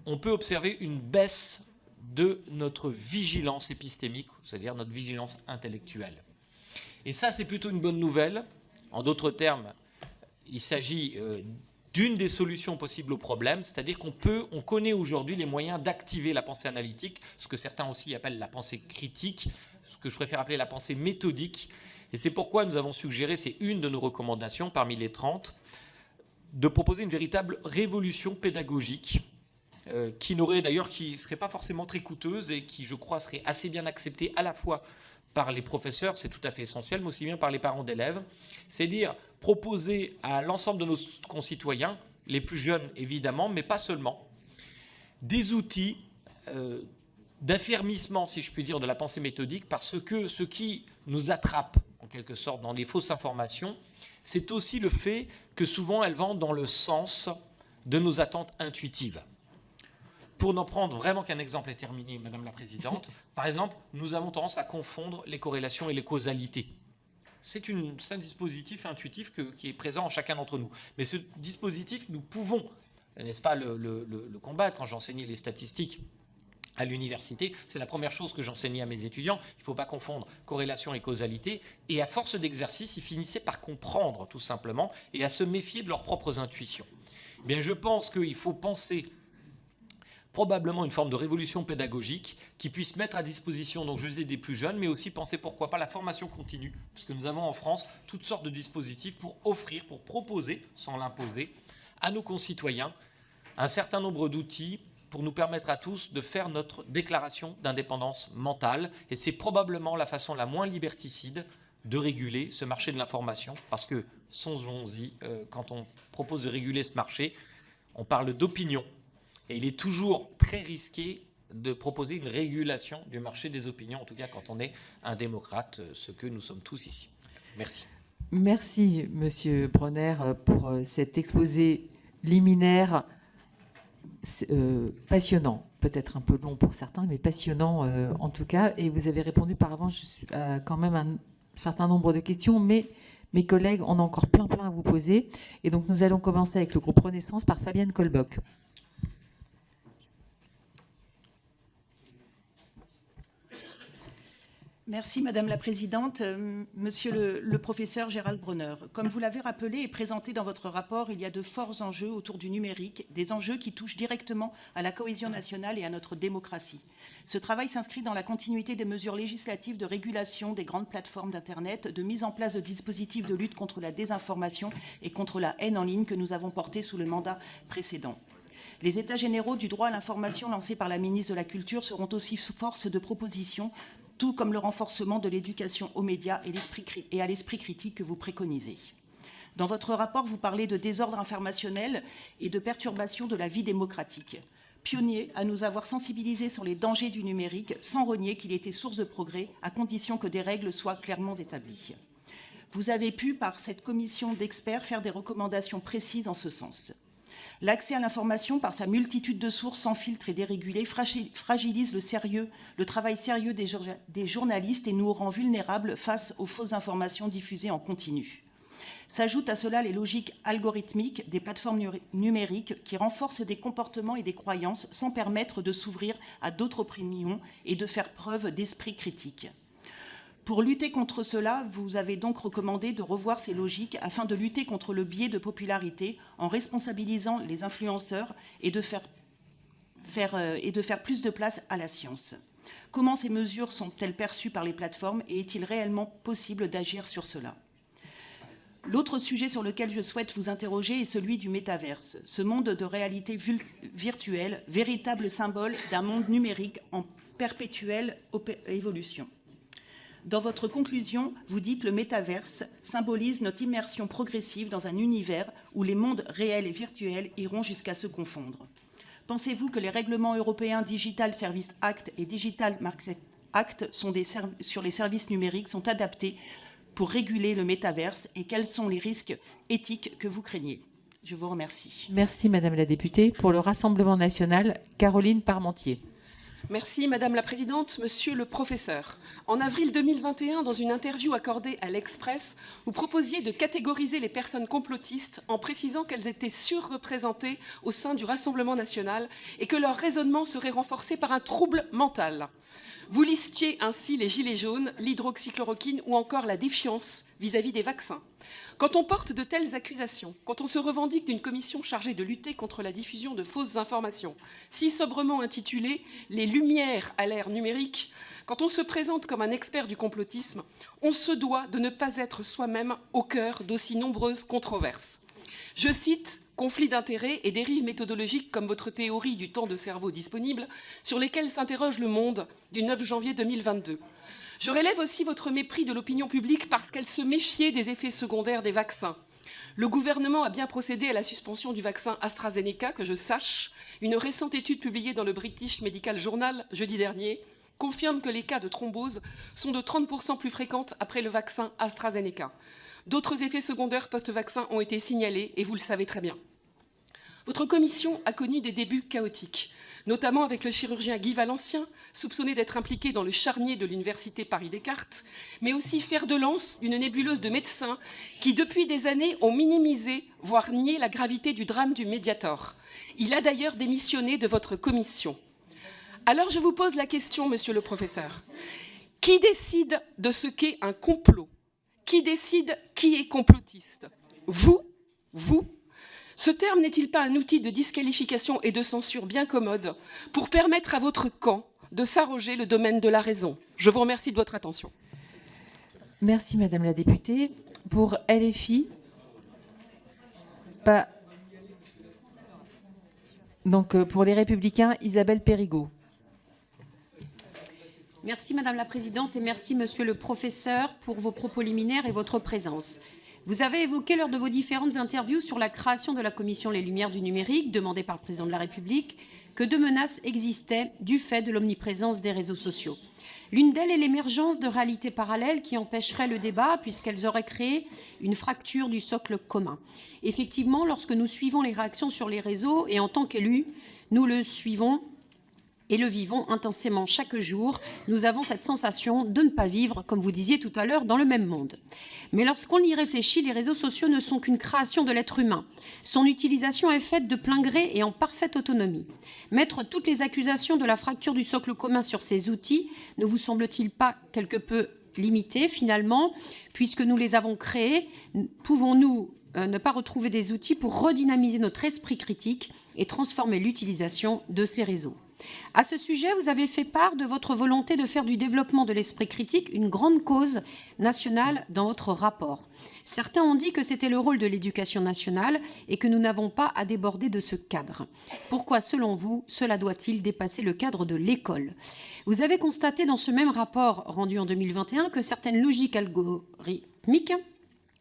on peut observer une baisse de notre vigilance épistémique, c'est-à-dire notre vigilance intellectuelle. Et ça, c'est plutôt une bonne nouvelle. En d'autres termes, il s'agit d'une des solutions possibles au problème, c'est-à-dire on connaît aujourd'hui les moyens d'activer la pensée analytique, ce que certains aussi appellent la pensée critique, ce que je préfère appeler la pensée méthodique. Et c'est pourquoi nous avons suggéré, c'est une de nos recommandations parmi les 30, de proposer une véritable révolution pédagogique qui ne serait pas forcément très coûteuse et qui, je crois, serait assez bien acceptée à la fois par les professeurs, c'est tout à fait essentiel, mais aussi bien par les parents d'élèves. C'est-à-dire proposer à l'ensemble de nos concitoyens, les plus jeunes évidemment, mais pas seulement, des outils d'affermissement, si je puis dire, de la pensée méthodique, parce que ce qui nous attrape, en quelque sorte, dans les fausses informations, c'est aussi le fait que souvent elles vont dans le sens de nos attentes intuitives. Pour n'en prendre vraiment qu'un exemple est terminé, Madame la Présidente, par exemple, nous avons tendance à confondre les corrélations et les causalités. C'est un dispositif intuitif qui est présent en chacun d'entre nous. Mais ce dispositif, nous pouvons, n'est-ce pas, le combattre. Quand j'enseignais les statistiques à l'université, c'est la première chose que j'enseignais à mes étudiants. Il ne faut pas confondre corrélation et causalité. Et à force d'exercice, ils finissaient par comprendre, tout simplement, et à se méfier de leurs propres intuitions. Bien, je pense qu'il faut penser probablement une forme de révolution pédagogique qui puisse mettre à disposition, donc je disais, des plus jeunes, mais aussi penser pourquoi pas la formation continue, parce que nous avons en France toutes sortes de dispositifs pour offrir, pour proposer, sans l'imposer, à nos concitoyens un certain nombre d'outils pour nous permettre à tous de faire notre déclaration d'indépendance mentale. Et c'est probablement la façon la moins liberticide de réguler ce marché de l'information, parce que, songeons-y, quand on propose de réguler ce marché, on parle d'opinion. Et il est toujours très risqué de proposer une régulation du marché des opinions, en tout cas quand on est un démocrate, ce que nous sommes tous ici. Merci. Merci, Monsieur Bronner, pour cet exposé liminaire passionnant, peut-être un peu long pour certains, mais passionnant en tout cas. Et vous avez répondu par avance quand même un certain nombre de questions, mais mes collègues en ont encore plein à vous poser. Et donc nous allons commencer avec le groupe Renaissance par Fabienne Colbock. Merci Madame la Présidente. Monsieur le professeur Gérald Bronner, comme vous l'avez rappelé et présenté dans votre rapport, il y a de forts enjeux autour du numérique, des enjeux qui touchent directement à la cohésion nationale et à notre démocratie. Ce travail s'inscrit dans la continuité des mesures législatives de régulation des grandes plateformes d'Internet, de mise en place de dispositifs de lutte contre la désinformation et contre la haine en ligne que nous avons portés sous le mandat précédent. Les États généraux du droit à l'information lancés par la ministre de la Culture seront aussi force de proposition, tout comme le renforcement de l'éducation aux médias et à l'esprit critique que vous préconisez. Dans votre rapport, vous parlez de désordre informationnel et de perturbation de la vie démocratique. Pionnier à nous avoir sensibilisés sur les dangers du numérique, sans renier qu'il était source de progrès, à condition que des règles soient clairement établies. Vous avez pu, par cette commission d'experts, faire des recommandations précises en ce sens. L'accès à l'information, par sa multitude de sources sans filtre et dérégulées, fragilise le travail sérieux des journalistes et nous rend vulnérables face aux fausses informations diffusées en continu. S'ajoutent à cela les logiques algorithmiques des plateformes numériques qui renforcent des comportements et des croyances sans permettre de s'ouvrir à d'autres opinions et de faire preuve d'esprit critique. Pour lutter contre cela, vous avez donc recommandé de revoir ces logiques afin de lutter contre le biais de popularité en responsabilisant les influenceurs et de faire plus de place à la science. Comment ces mesures sont-elles perçues par les plateformes et est-il réellement possible d'agir sur cela ? L'autre sujet sur lequel je souhaite vous interroger est celui du métaverse, ce monde de réalité virtuelle, véritable symbole d'un monde numérique en perpétuelle évolution. Dans votre conclusion, vous dites « Le métaverse symbolise notre immersion progressive dans un univers où les mondes réels et virtuels iront jusqu'à se confondre. Pensez-vous que les règlements européens Digital Services Act et Digital Markets Act sur les services numériques sont adaptés pour réguler le métaverse et quels sont les risques éthiques que vous craignez? Je vous remercie. Merci, Madame la députée. Pour le Rassemblement national, Caroline Parmentier. Merci Madame la Présidente. Monsieur le professeur, en avril 2021, dans une interview accordée à l'Express, vous proposiez de catégoriser les personnes complotistes en précisant qu'elles étaient surreprésentées au sein du Rassemblement national et que leur raisonnement serait renforcé par un trouble mental. Vous listiez ainsi les gilets jaunes, l'hydroxychloroquine ou encore la défiance vis-à-vis des vaccins. Quand on porte de telles accusations, quand on se revendique d'une commission chargée de lutter contre la diffusion de fausses informations, si sobrement intitulée « Les Lumières à l'ère numérique », quand on se présente comme un expert du complotisme, on se doit de ne pas être soi-même au cœur d'aussi nombreuses controverses. Je cite « conflits d'intérêts et dérives méthodologiques comme votre théorie du temps de cerveau disponible » sur lesquelles s'interroge Le Monde du 9 janvier 2022. Je relève aussi votre mépris de l'opinion publique parce qu'elle se méfiait des effets secondaires des vaccins. Le gouvernement a bien procédé à la suspension du vaccin AstraZeneca, que je sache. Une récente étude publiée dans le British Medical Journal jeudi dernier confirme que les cas de thrombose sont de 30% plus fréquentes après le vaccin AstraZeneca. D'autres effets secondaires post-vaccin ont été signalés et vous le savez très bien. Votre commission a connu des débuts chaotiques, notamment avec le chirurgien Guy Valencien, soupçonné d'être impliqué dans le charnier de l'université Paris-Descartes, mais aussi fer de lance d'une nébuleuse de médecins qui, depuis des années, ont minimisé, voire nié la gravité du drame du Mediator. Il a d'ailleurs démissionné de votre commission. Alors je vous pose la question, monsieur le professeur. Qui décide de ce qu'est un complot? Qui décide qui est complotiste? Vous? Ce terme n'est-il pas un outil de disqualification et de censure bien commode pour permettre à votre camp de s'arroger le domaine de la raison? Je vous remercie de votre attention. Merci, Madame la députée. Pour LFI, pour les Républicains, Isabelle Périgaud. Merci Madame la Présidente et merci Monsieur le Professeur pour vos propos liminaires et votre présence. Vous avez évoqué lors de vos différentes interviews sur la création de la commission Les Lumières du numérique, demandée par le Président de la République, que deux menaces existaient du fait de l'omniprésence des réseaux sociaux. L'une d'elles est l'émergence de réalités parallèles qui empêcheraient le débat puisqu'elles auraient créé une fracture du socle commun. Effectivement, lorsque nous suivons les réactions sur les réseaux et en tant qu'élus, nous le suivons et le vivons intensément chaque jour, nous avons cette sensation de ne pas vivre, comme vous disiez tout à l'heure, dans le même monde. Mais lorsqu'on y réfléchit, les réseaux sociaux ne sont qu'une création de l'être humain. Son utilisation est faite de plein gré et en parfaite autonomie. Mettre toutes les accusations de la fracture du socle commun sur ces outils ne vous semble-t-il pas quelque peu limité, finalement, puisque nous les avons créés, pouvons-nous ne pas retrouver des outils pour redynamiser notre esprit critique et transformer l'utilisation de ces réseaux? À ce sujet, vous avez fait part de votre volonté de faire du développement de l'esprit critique une grande cause nationale dans votre rapport. Certains ont dit que c'était le rôle de l'éducation nationale et que nous n'avons pas à déborder de ce cadre. Pourquoi, selon vous, cela doit-il dépasser le cadre de l'école? Vous avez constaté dans ce même rapport rendu en 2021 que certaines logiques algorithmiques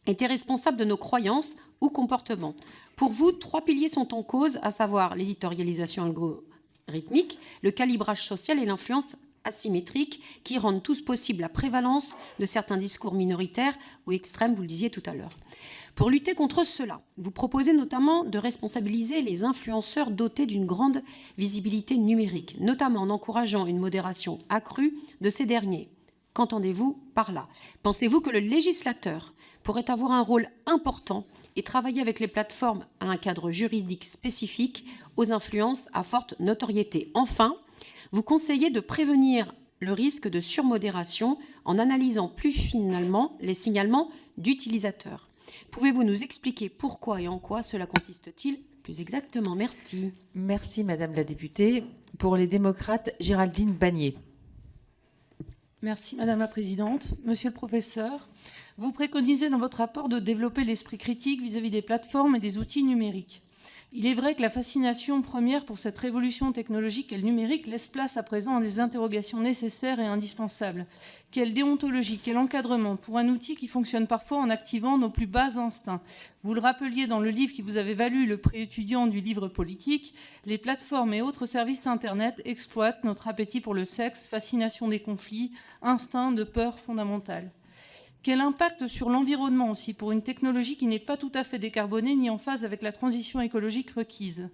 étaient responsables de nos croyances ou comportements. Pour vous, 3 piliers sont en cause, à savoir l'éditorialisation algorithmique, le calibrage social et l'influence asymétrique qui rendent tous possible la prévalence de certains discours minoritaires ou extrêmes, vous le disiez tout à l'heure. Pour lutter contre cela, vous proposez notamment de responsabiliser les influenceurs dotés d'une grande visibilité numérique, notamment en encourageant une modération accrue de ces derniers. Qu'entendez-vous par là? Pensez-vous que le législateur pourrait avoir un rôle important et travailler avec les plateformes à un cadre juridique spécifique aux influences à forte notoriété? Enfin, vous conseillez de prévenir le risque de surmodération en analysant plus finement les signalements d'utilisateurs. Pouvez-vous nous expliquer pourquoi et en quoi cela consiste-t-il plus exactement? Merci. Merci, Madame la députée. Pour les démocrates, Géraldine Bagné. Merci Madame la Présidente. Monsieur le professeur, vous préconisez dans votre rapport de développer l'esprit critique vis-à-vis des plateformes et des outils numériques. Il est vrai que la fascination première pour cette révolution technologique et le numérique laisse place à présent à des interrogations nécessaires et indispensables. Quelle déontologie, quel encadrement pour un outil qui fonctionne parfois en activant nos plus bas instincts? Vous le rappeliez dans le livre qui vous avait valu le prix étudiant du livre politique, les plateformes et autres services Internet exploitent notre appétit pour le sexe, fascination des conflits, instinct de peur fondamentale. Quel impact sur l'environnement aussi pour une technologie qui n'est pas tout à fait décarbonée ni en phase avec la transition écologique requise?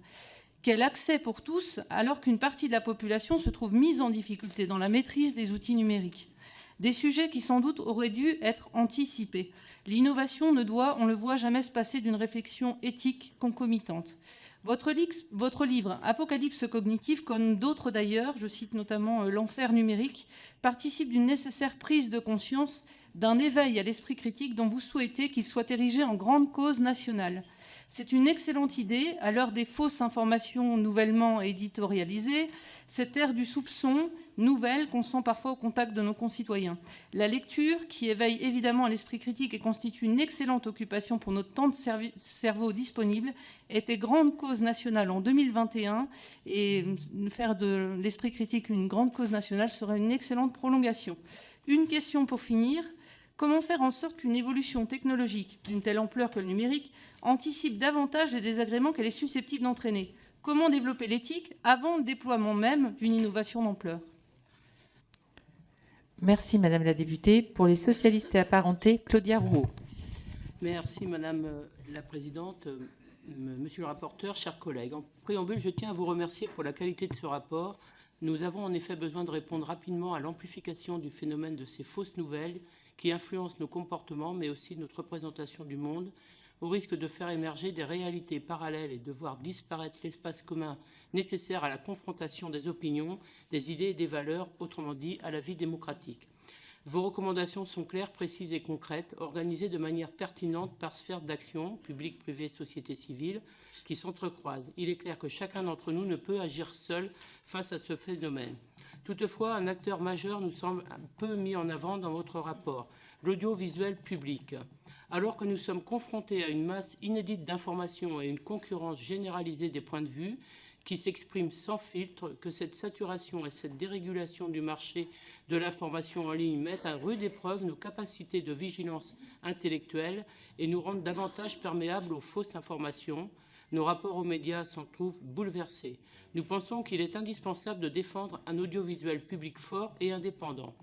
Quel accès pour tous alors qu'une partie de la population se trouve mise en difficulté dans la maîtrise des outils numériques? Des sujets qui sans doute auraient dû être anticipés. L'innovation ne doit, on le voit, jamais se passer d'une réflexion éthique concomitante. Votre livre, Apocalypse cognitive, comme d'autres d'ailleurs, je cite notamment L'enfer numérique, participe d'une nécessaire prise de conscience, d'un éveil à l'esprit critique dont vous souhaitez qu'il soit érigé en grande cause nationale. C'est une excellente idée, à l'heure des fausses informations nouvellement éditorialisées, cette ère du soupçon nouvelle qu'on sent parfois au contact de nos concitoyens. La lecture, qui éveille évidemment à l'esprit critique et constitue une excellente occupation pour notre temps de cerveau disponible, était grande cause nationale en 2021 et faire de l'esprit critique une grande cause nationale serait une excellente prolongation. Une question pour finir. Comment faire en sorte qu'une évolution technologique d'une telle ampleur que le numérique anticipe davantage les désagréments qu'elle est susceptible d'entraîner? Comment développer l'éthique avant le déploiement même d'une innovation d'ampleur? Merci, Madame la députée. Pour les socialistes et apparentés, Claudia Rouault. Merci, Madame la Présidente. Monsieur le rapporteur, chers collègues, en préambule, je tiens à vous remercier pour la qualité de ce rapport. Nous avons en effet besoin de répondre rapidement à l'amplification du phénomène de ces fausses nouvelles qui influencent nos comportements, mais aussi notre représentation du monde, au risque de faire émerger des réalités parallèles et de voir disparaître l'espace commun nécessaire à la confrontation des opinions, des idées et des valeurs, autrement dit, à la vie démocratique. Vos recommandations sont claires, précises et concrètes, organisées de manière pertinente par sphère d'action, public, privé, société civile, qui s'entrecroisent. Il est clair que chacun d'entre nous ne peut agir seul face à ce phénomène. Toutefois, un acteur majeur nous semble un peu mis en avant dans votre rapport, l'audiovisuel public. Alors que nous sommes confrontés à une masse inédite d'informations et une concurrence généralisée des points de vue qui s'expriment sans filtre, que cette saturation et cette dérégulation du marché de l'information en ligne mettent à rude épreuve nos capacités de vigilance intellectuelle et nous rendent davantage perméables aux fausses informations, nos rapports aux médias s'en trouvent bouleversés. Nous pensons qu'il est indispensable de défendre un audiovisuel public fort et indépendant.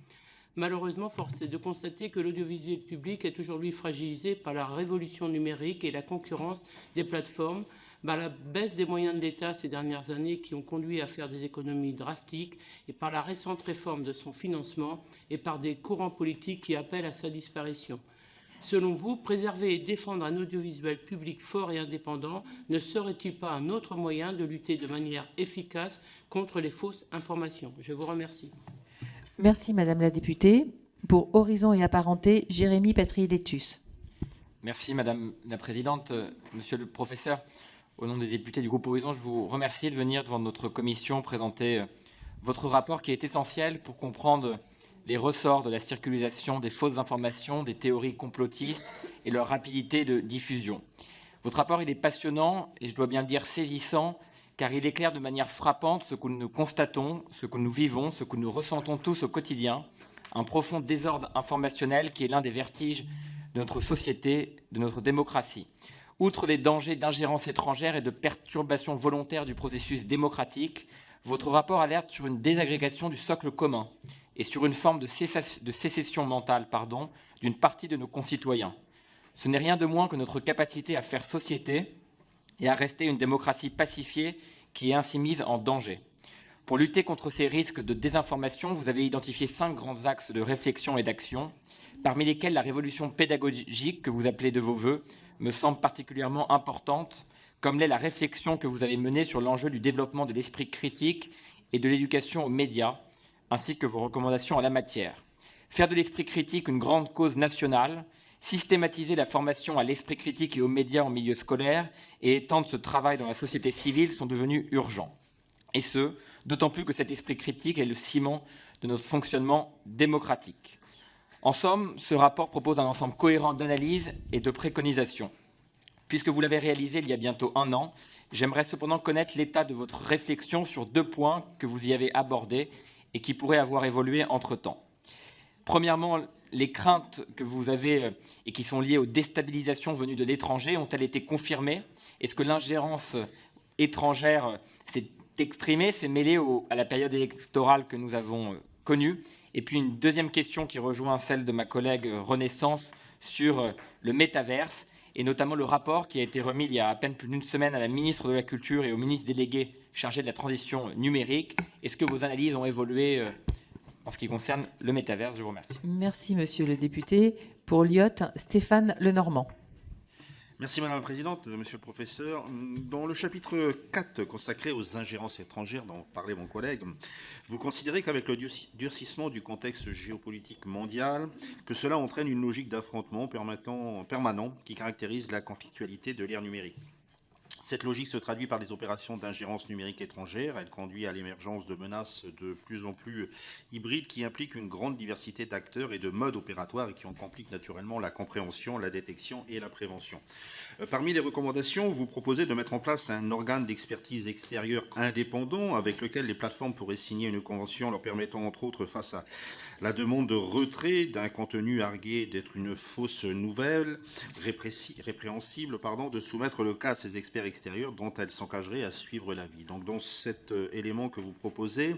Malheureusement, force est de constater que l'audiovisuel public est aujourd'hui fragilisé par la révolution numérique et la concurrence des plateformes, par la baisse des moyens de l'État ces dernières années qui ont conduit à faire des économies drastiques et par la récente réforme de son financement et par des courants politiques qui appellent à sa disparition. Selon vous, préserver et défendre un audiovisuel public fort et indépendant ne serait-il pas un autre moyen de lutter de manière efficace contre les fausses informations? Je vous remercie. Merci, Madame la députée. Pour Horizon et apparentés, Jérémy Patry-Létus. Merci, Madame la Présidente. Monsieur le professeur, au nom des députés du groupe Horizon, je vous remercie de venir devant notre commission présenter votre rapport qui est essentiel pour comprendre les ressorts de la circulation des fausses informations, des théories complotistes et leur rapidité de diffusion. Votre rapport, il est passionnant et je dois bien le dire saisissant, car il éclaire de manière frappante ce que nous constatons, ce que nous vivons, ce que nous ressentons tous au quotidien, un profond désordre informationnel qui est l'un des vertiges de notre société, de notre démocratie. Outre les dangers d'ingérence étrangère et de perturbation volontaire du processus démocratique, votre rapport alerte sur une désagrégation du socle commun et sur une forme de sécession mentale d'une partie de nos concitoyens. Ce n'est rien de moins que notre capacité à faire société et à rester une démocratie pacifiée qui est ainsi mise en danger. Pour lutter contre ces risques de désinformation, vous avez identifié 5 grands axes de réflexion et d'action, parmi lesquels la révolution pédagogique que vous appelez de vos vœux me semble particulièrement importante, comme l'est la réflexion que vous avez menée sur l'enjeu du développement de l'esprit critique et de l'éducation aux médias, ainsi que vos recommandations en la matière. Faire de l'esprit critique une grande cause nationale, systématiser la formation à l'esprit critique et aux médias en milieu scolaire et étendre ce travail dans la société civile sont devenus urgents. Et ce, d'autant plus que cet esprit critique est le ciment de notre fonctionnement démocratique. En somme, ce rapport propose un ensemble cohérent d'analyses et de préconisations. Puisque vous l'avez réalisé il y a bientôt 1 an, j'aimerais cependant connaître l'état de votre réflexion sur 2 points que vous y avez abordés et qui pourraient avoir évolué entre-temps. Premièrement, les craintes que vous avez et qui sont liées aux déstabilisations venues de l'étranger ont-elles été confirmées? Est-ce que l'ingérence étrangère s'est exprimée, s'est mêlée à la période électorale que nous avons connue? Et puis une deuxième question qui rejoint celle de ma collègue Renaissance sur le métaverse, et notamment le rapport qui a été remis il y a à peine plus d'une semaine à la ministre de la Culture et au ministre délégué chargé de la transition numérique. Est-ce que vos analyses ont évolué en ce qui concerne le métaverse? Je vous remercie. Merci, monsieur le député. Pour l'IOT, Stéphane Lenormand. Merci Madame la Présidente, Monsieur le Professeur. Dans le chapitre 4 consacré aux ingérences étrangères dont parlait mon collègue, vous considérez qu'avec le durcissement du contexte géopolitique mondial, que cela entraîne une logique d'affrontement permanent qui caractérise la conflictualité de l'ère numérique. Cette logique se traduit par des opérations d'ingérence numérique étrangère. Elle conduit à l'émergence de menaces de plus en plus hybrides qui impliquent une grande diversité d'acteurs et de modes opératoires et qui en compliquent naturellement la compréhension, la détection et la prévention. Parmi les recommandations, vous proposez de mettre en place un organe d'expertise extérieure indépendant avec lequel les plateformes pourraient signer une convention leur permettant entre autres face à la demande de retrait d'un contenu argué d'être une fausse nouvelle, répréhensible, de soumettre le cas à ces experts extérieurs dont elles s'engageraient à suivre l'avis. Donc dans cet élément que vous proposez,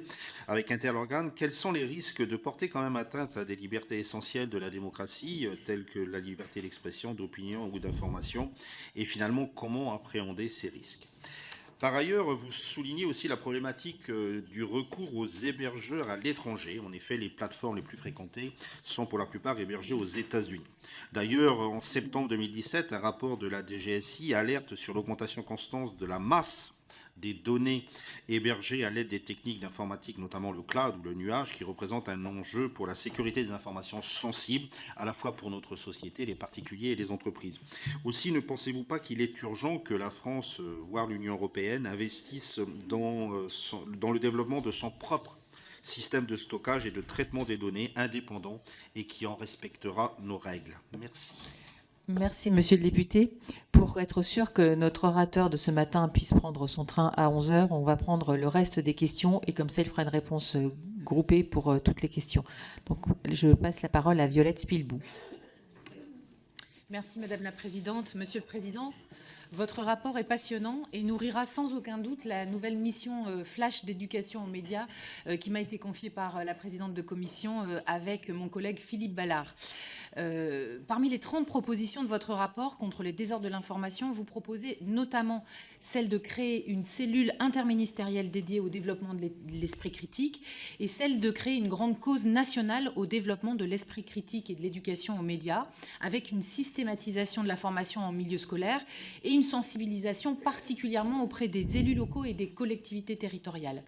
avec un tel organe, quels sont les risques de porter quand même atteinte à des libertés essentielles de la démocratie, telles que la liberté d'expression, d'opinion ou d'information, et finalement comment appréhender ces risques? Par ailleurs, vous soulignez aussi la problématique du recours aux hébergeurs à l'étranger. En effet, les plateformes les plus fréquentées sont pour la plupart hébergées aux États-Unis. D'ailleurs, en septembre 2017, un rapport de la DGSI alerte sur l'augmentation constante de la masse des données hébergées à l'aide des techniques d'informatique, notamment le cloud ou le nuage, qui représente un enjeu pour la sécurité des informations sensibles, à la fois pour notre société, les particuliers et les entreprises. Aussi, ne pensez-vous pas qu'il est urgent que la France, voire l'Union européenne, investisse dans le développement de son propre système de stockage et de traitement des données indépendant et qui en respectera nos règles? Merci. Merci, monsieur le député. Pour être sûr que notre orateur de ce matin puisse prendre son train à 11h, on va prendre le reste des questions et comme ça, il fera une réponse groupée pour toutes les questions. Donc, je passe la parole à Violette Spilbou. Merci, Madame la Présidente. Monsieur le Président, votre rapport est passionnant et nourrira sans aucun doute la nouvelle mission flash d'éducation aux médias qui m'a été confiée par la présidente de commission avec mon collègue Philippe Ballard. Parmi les 30 propositions de votre rapport contre les désordres de l'information, vous proposez notamment celle de créer une cellule interministérielle dédiée au développement de l'esprit critique et celle de créer une grande cause nationale au développement de l'esprit critique et de l'éducation aux médias, avec une systématisation de la formation en milieu scolaire et une sensibilisation particulièrement auprès des élus locaux et des collectivités territoriales.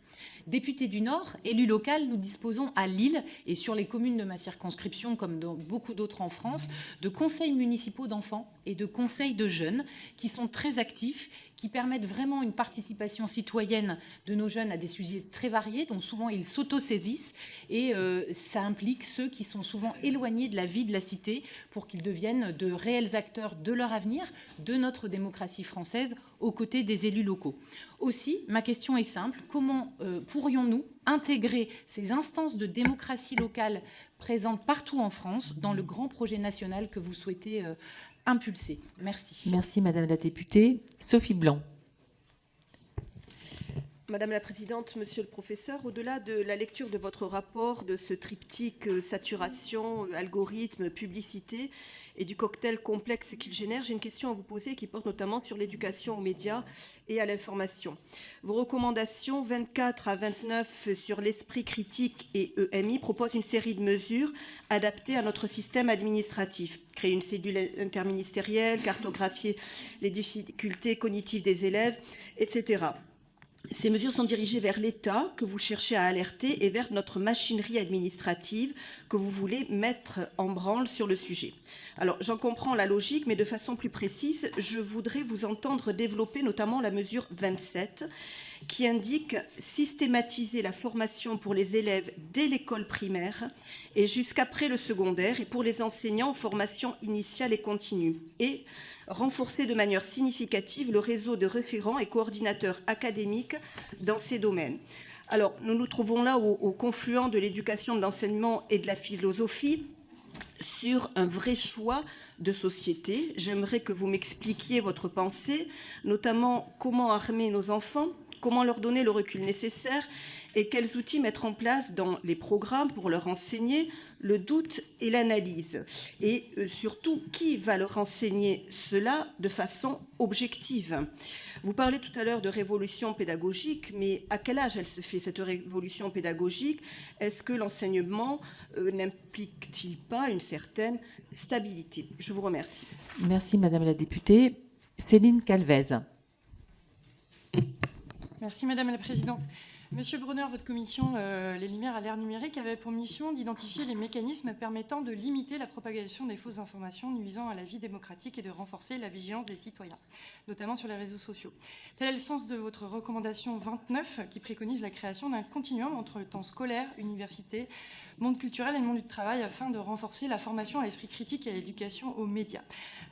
Député du Nord, élu local, nous disposons à Lille et sur les communes de ma circonscription, comme dans beaucoup d'autres en France, de conseils municipaux d'enfants et de conseils de jeunes qui sont très actifs, qui permettent vraiment une participation citoyenne de nos jeunes à des sujets très variés, dont souvent ils s'autosaisissent, et ça implique ceux qui sont souvent éloignés de la vie de la cité pour qu'ils deviennent de réels acteurs de leur avenir, de notre démocratie française, aux côtés des élus locaux. Aussi, ma question est simple, comment pourrions-nous intégrer ces instances de démocratie locale présentes partout en France dans le grand projet national que vous souhaitez impulser? Merci. Merci, Madame la députée. Sophie Blanc. Madame la Présidente, Monsieur le Professeur, au-delà de la lecture de votre rapport, de ce triptyque saturation, algorithme, publicité et du cocktail complexe qu'il génère, j'ai une question à vous poser qui porte notamment sur l'éducation aux médias et à l'information. Vos recommandations 24 à 29 sur l'esprit critique et EMI proposent une série de mesures adaptées à notre système administratif. Créer une cellule interministérielle, cartographier les difficultés cognitives des élèves, etc. Ces mesures sont dirigées vers l'État que vous cherchez à alerter et vers notre machinerie administrative que vous voulez mettre en branle sur le sujet. Alors, j'en comprends la logique, mais de façon plus précise, je voudrais vous entendre développer notamment la mesure 27 qui indique systématiser la formation pour les élèves dès l'école primaire et jusqu'après le secondaire et pour les enseignants en formation initiale et continue et renforcer de manière significative le réseau de référents et coordinateurs académiques dans ces domaines. Alors, nous nous trouvons là au confluent de l'éducation, de l'enseignement et de la philosophie sur un vrai choix de société. J'aimerais que vous m'expliquiez votre pensée, notamment comment armer nos enfants, Comment leur donner le recul nécessaire et quels outils mettre en place dans les programmes pour leur enseigner le doute et l'analyse? Et surtout, qui va leur enseigner cela de façon objective? Vous parlez tout à l'heure de révolution pédagogique, mais à quel âge elle se fait, cette révolution pédagogique? Est-ce que l'enseignement n'implique-t-il pas une certaine stabilité? Je vous remercie. Merci, Madame la députée. Céline Calvez. Merci Madame la Présidente. Monsieur Brunner, votre commission Les Lumières à l'ère numérique avait pour mission d'identifier les mécanismes permettant de limiter la propagation des fausses informations nuisant à la vie démocratique et de renforcer la vigilance des citoyens, notamment sur les réseaux sociaux. Tel est le sens de votre recommandation 29 qui préconise la création d'un continuum entre le temps scolaire, université, monde culturel et le monde du travail afin de renforcer la formation à l'esprit critique et à l'éducation aux médias.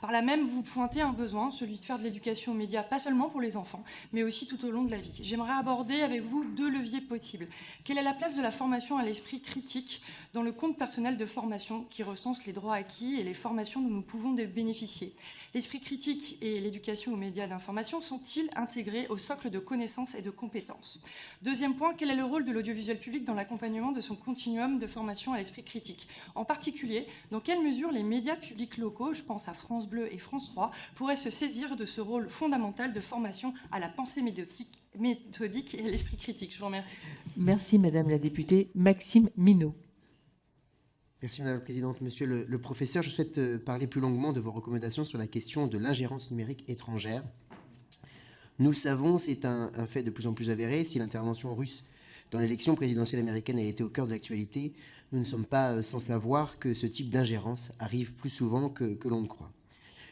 Par là même, vous pointez un besoin, celui de faire de l'éducation aux médias, pas seulement pour les enfants, mais aussi tout au long de la vie. J'aimerais aborder avec vous deux leviers possibles. Quelle est la place de la formation à l'esprit critique dans le compte personnel de formation qui recense les droits acquis et les formations dont nous pouvons bénéficier? L'esprit critique et l'éducation aux médias d'information sont-ils intégrés au socle de connaissances et de compétences? Deuxième point, quel est le rôle de l'audiovisuel public dans l'accompagnement de son continuum de formation à l'esprit critique? En particulier, dans quelle mesure les médias publics locaux, je pense à France Bleu et France 3, pourraient se saisir de ce rôle fondamental de formation à la pensée méthodique et à l'esprit critique? Je vous remercie. Merci, Madame la députée. Maxime Minot. Merci Madame la Présidente. Monsieur le professeur, je souhaite parler plus longuement de vos recommandations sur la question de l'ingérence numérique étrangère. Nous le savons, c'est un fait de plus en plus avéré. Si l'intervention russe dans l'élection présidentielle américaine a été au cœur de l'actualité, nous ne sommes pas sans savoir que ce type d'ingérence arrive plus souvent que l'on ne croit.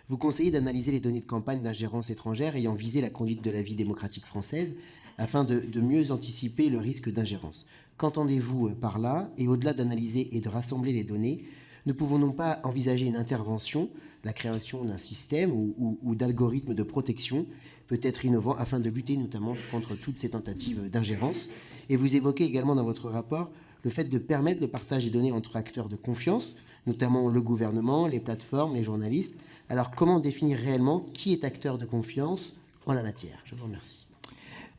Vous conseillez d'analyser les données de campagne d'ingérence étrangère ayant visé la conduite de la vie démocratique française afin de mieux anticiper le risque d'ingérence. Qu'entendez-vous par là? Et au-delà d'analyser et de rassembler les données, ne pouvons-nous pas envisager une intervention, la création d'un système ou d'algorithmes de protection, peut-être innovant, afin de lutter notamment contre toutes ces tentatives d'ingérence? Et vous évoquez également dans votre rapport le fait de permettre le partage des données entre acteurs de confiance, notamment le gouvernement, les plateformes, les journalistes. Alors, comment définir réellement qui est acteur de confiance en la matière? Je vous remercie.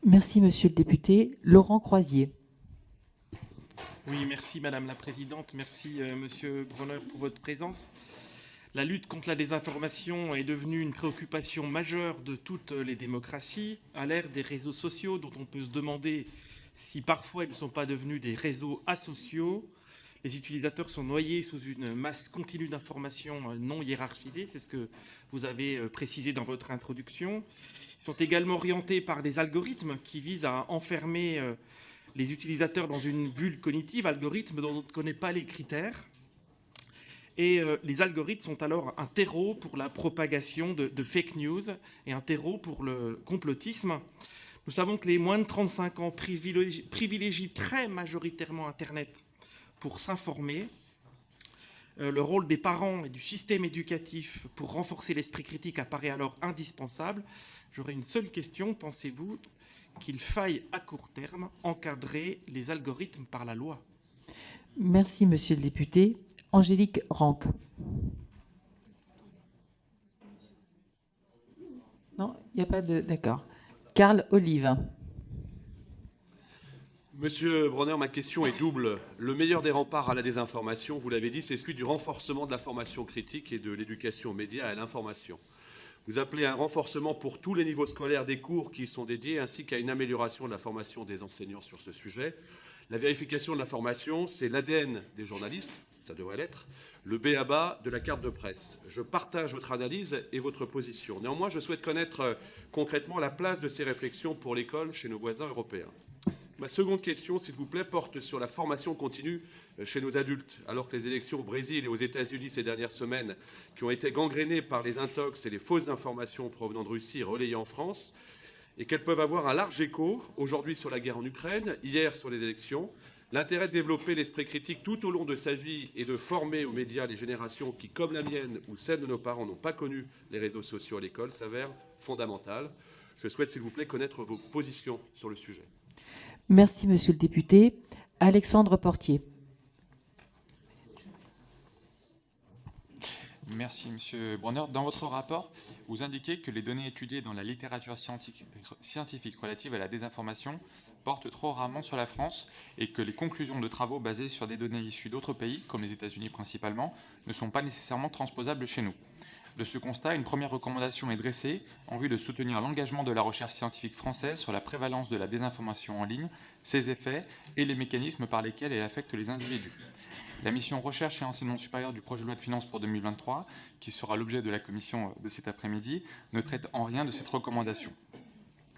Merci, Monsieur le député. Laurent Croisier. Oui, merci Madame la Présidente. Merci Monsieur Brunner pour votre présence. La lutte contre la désinformation est devenue une préoccupation majeure de toutes les démocraties, à l'ère des réseaux sociaux, dont on peut se demander si parfois ils ne sont pas devenus des réseaux asociaux. Les utilisateurs sont noyés sous une masse continue d'informations non hiérarchisées, c'est ce que vous avez précisé dans votre introduction. Ils sont également orientés par des algorithmes qui visent à enfermer les utilisateurs dans une bulle cognitive, algorithmes dont on ne connaît pas les critères. Et les algorithmes sont alors un terreau pour la propagation de fake news et un terreau pour le complotisme. Nous savons que les moins de 35 ans privilégient très majoritairement Internet pour s'informer. Le rôle des parents et du système éducatif pour renforcer l'esprit critique apparaît alors indispensable. J'aurais une seule question. Pensez-vous qu'il faille à court terme encadrer les algorithmes par la loi? Merci, Monsieur le député. Angélique Ranck. Non, il n'y a pas de... D'accord. Carl Olive. Monsieur Brunner, ma question est double. Le meilleur des remparts à la désinformation, vous l'avez dit, c'est celui du renforcement de la formation critique et de l'éducation aux médias et à l'information. Vous appelez à un renforcement pour tous les niveaux scolaires des cours qui y sont dédiés, ainsi qu'à une amélioration de la formation des enseignants sur ce sujet. La vérification de la formation, c'est l'ADN des journalistes, ça devrait l'être, le b.a.-ba de la carte de presse. Je partage votre analyse et votre position. Néanmoins, je souhaite connaître concrètement la place de ces réflexions pour l'école chez nos voisins européens. Ma seconde question, s'il vous plaît, porte sur la formation continue chez nos adultes. Alors que les élections au Brésil et aux États-Unis ces dernières semaines, qui ont été gangrénées par les intox et les fausses informations provenant de Russie relayées en France, et qu'elles peuvent avoir un large écho, aujourd'hui sur la guerre en Ukraine, hier sur les élections, l'intérêt de développer l'esprit critique tout au long de sa vie et de former aux médias les générations qui, comme la mienne ou celle de nos parents, n'ont pas connu les réseaux sociaux à l'école, s'avère fondamental. Je souhaite, s'il vous plaît, connaître vos positions sur le sujet. Merci, Monsieur le député. Alexandre Portier. Merci, Monsieur Brunner. Dans votre rapport, vous indiquez que les données étudiées dans la littérature scientifique relative à la désinformation portent trop rarement sur la France et que les conclusions de travaux basés sur des données issues d'autres pays, comme les États-Unis principalement, ne sont pas nécessairement transposables chez nous. De ce constat, une première recommandation est dressée en vue de soutenir l'engagement de la recherche scientifique française sur la prévalence de la désinformation en ligne, ses effets et les mécanismes par lesquels elle affecte les individus. La mission recherche et enseignement supérieur du projet de loi de finances pour 2023, qui sera l'objet de la commission de cet après-midi, ne traite en rien de cette recommandation.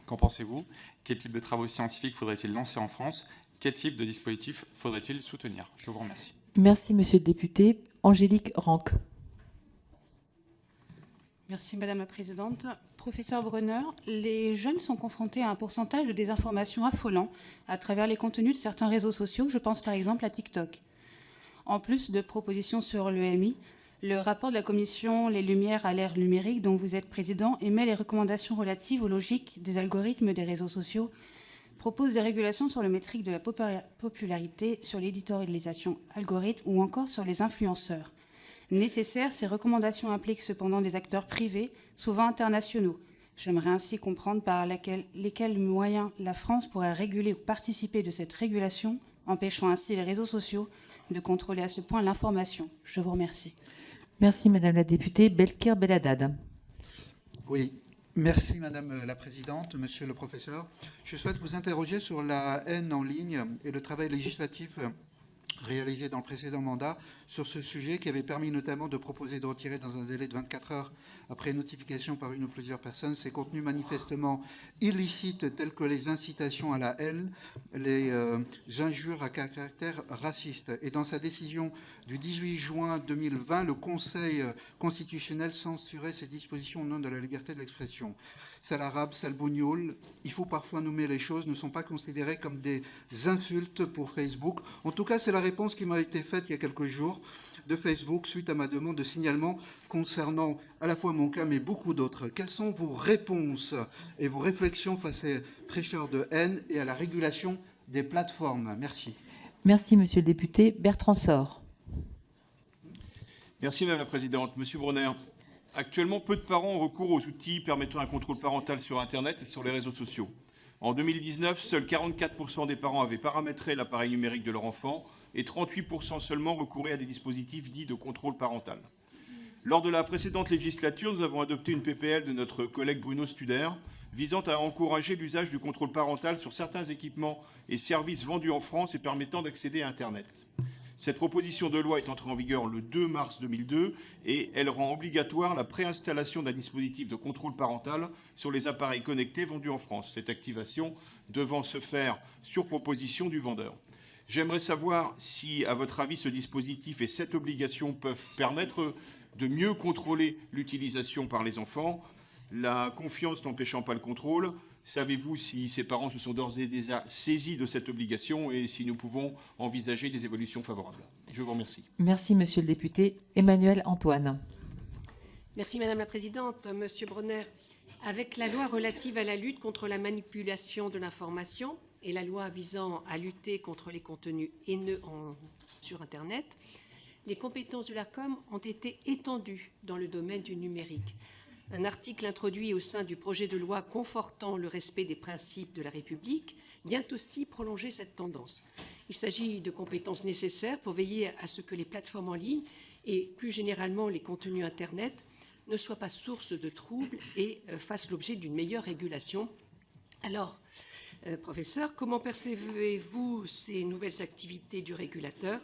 Qu'en pensez-vous? Quel type de travaux scientifiques faudrait-il lancer en France? Quel type de dispositif faudrait-il soutenir? Je vous remercie. Merci, monsieur le député. Angélique Ranck. Merci Madame la Présidente. Professeur Brunner, les jeunes sont confrontés à un pourcentage de désinformation affolant à travers les contenus de certains réseaux sociaux. Je pense par exemple à TikTok. En plus de propositions sur l'EMI, le rapport de la commission Les Lumières à l'ère numérique, dont vous êtes président, émet les recommandations relatives aux logiques des algorithmes des réseaux sociaux, propose des régulations sur le métrique de la popularité, sur l'éditorialisation algorithme ou encore sur les influenceurs. Nécessaires, ces recommandations impliquent cependant des acteurs privés, souvent internationaux. J'aimerais ainsi comprendre par lesquels moyens la France pourrait réguler ou participer de cette régulation, empêchant ainsi les réseaux sociaux de contrôler à ce point l'information. Je vous remercie. Merci, Madame la députée. Belkir Belhaddad. Oui, merci Madame la Présidente, Monsieur le Professeur. Je souhaite vous interroger sur la haine en ligne et le travail législatif réalisé dans le précédent mandat sur ce sujet qui avait permis notamment de proposer de retirer dans un délai de 24 heures après notification par une ou plusieurs personnes ces contenus manifestement illicites tels que les incitations à la haine, les injures à caractère raciste. Et dans sa décision du 18 juin 2020, le Conseil constitutionnel censurait ces dispositions au nom de la liberté de l'expression. Salarabe, salbougnoul, il faut parfois nommer les choses, ne sont pas considérées comme des insultes pour Facebook. En tout cas, c'est la réponse qui m'a été faite il y a quelques jours de Facebook suite à ma demande de signalement concernant à la fois mon cas mais beaucoup d'autres. Quelles sont vos réponses et vos réflexions face à ces prêcheurs de haine et à la régulation des plateformes? Merci. Merci, monsieur le député. Bertrand Sort. Merci, Madame la Présidente. Monsieur Brunner, actuellement, peu de parents ont recours aux outils permettant un contrôle parental sur Internet et sur les réseaux sociaux. En 2019, seuls 44% des parents avaient paramétré l'appareil numérique de leur enfant et 38% seulement recouraient à des dispositifs dits de contrôle parental. Lors de la précédente législature, nous avons adopté une PPL de notre collègue Bruno Studer visant à encourager l'usage du contrôle parental sur certains équipements et services vendus en France et permettant d'accéder à Internet. Cette proposition de loi est entrée en vigueur le 2 mars 2002 et elle rend obligatoire la préinstallation d'un dispositif de contrôle parental sur les appareils connectés vendus en France, cette activation devant se faire sur proposition du vendeur. J'aimerais savoir si, à votre avis, ce dispositif et cette obligation peuvent permettre de mieux contrôler l'utilisation par les enfants, la confiance n'empêchant pas le contrôle. Savez-vous si ces parents se sont d'ores et déjà saisis de cette obligation et si nous pouvons envisager des évolutions favorables? Je vous remercie. Merci, monsieur le député. Emmanuel Antoine. Merci, Madame la Présidente. Monsieur Brunner, avec la loi relative à la lutte contre la manipulation de l'information et la loi visant à lutter contre les contenus haineux sur Internet, les compétences de l'Arcom ont été étendues dans le domaine du numérique. Un article introduit au sein du projet de loi confortant le respect des principes de la République vient aussi prolonger cette tendance. Il s'agit de compétences nécessaires pour veiller à ce que les plateformes en ligne et plus généralement les contenus Internet ne soient pas source de troubles et fassent l'objet d'une meilleure régulation. Alors, professeur, comment percevez-vous ces nouvelles activités du régulateur?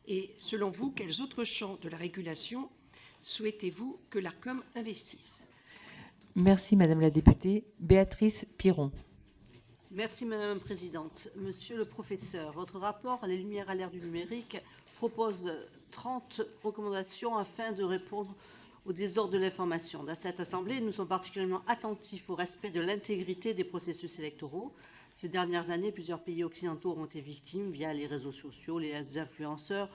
Et selon vous, quels autres champs de la régulation souhaitez-vous que l'Arcom investisse? Merci, Madame la députée. Béatrice Piron. Merci, Madame la Présidente. Monsieur le professeur, votre rapport « Les Lumières à l'ère du numérique » propose 30 recommandations afin de répondre au désordre de l'information. Dans cette Assemblée, nous sommes particulièrement attentifs au respect de l'intégrité des processus électoraux. Ces dernières années, plusieurs pays occidentaux ont été victimes, via les réseaux sociaux, les influenceurs,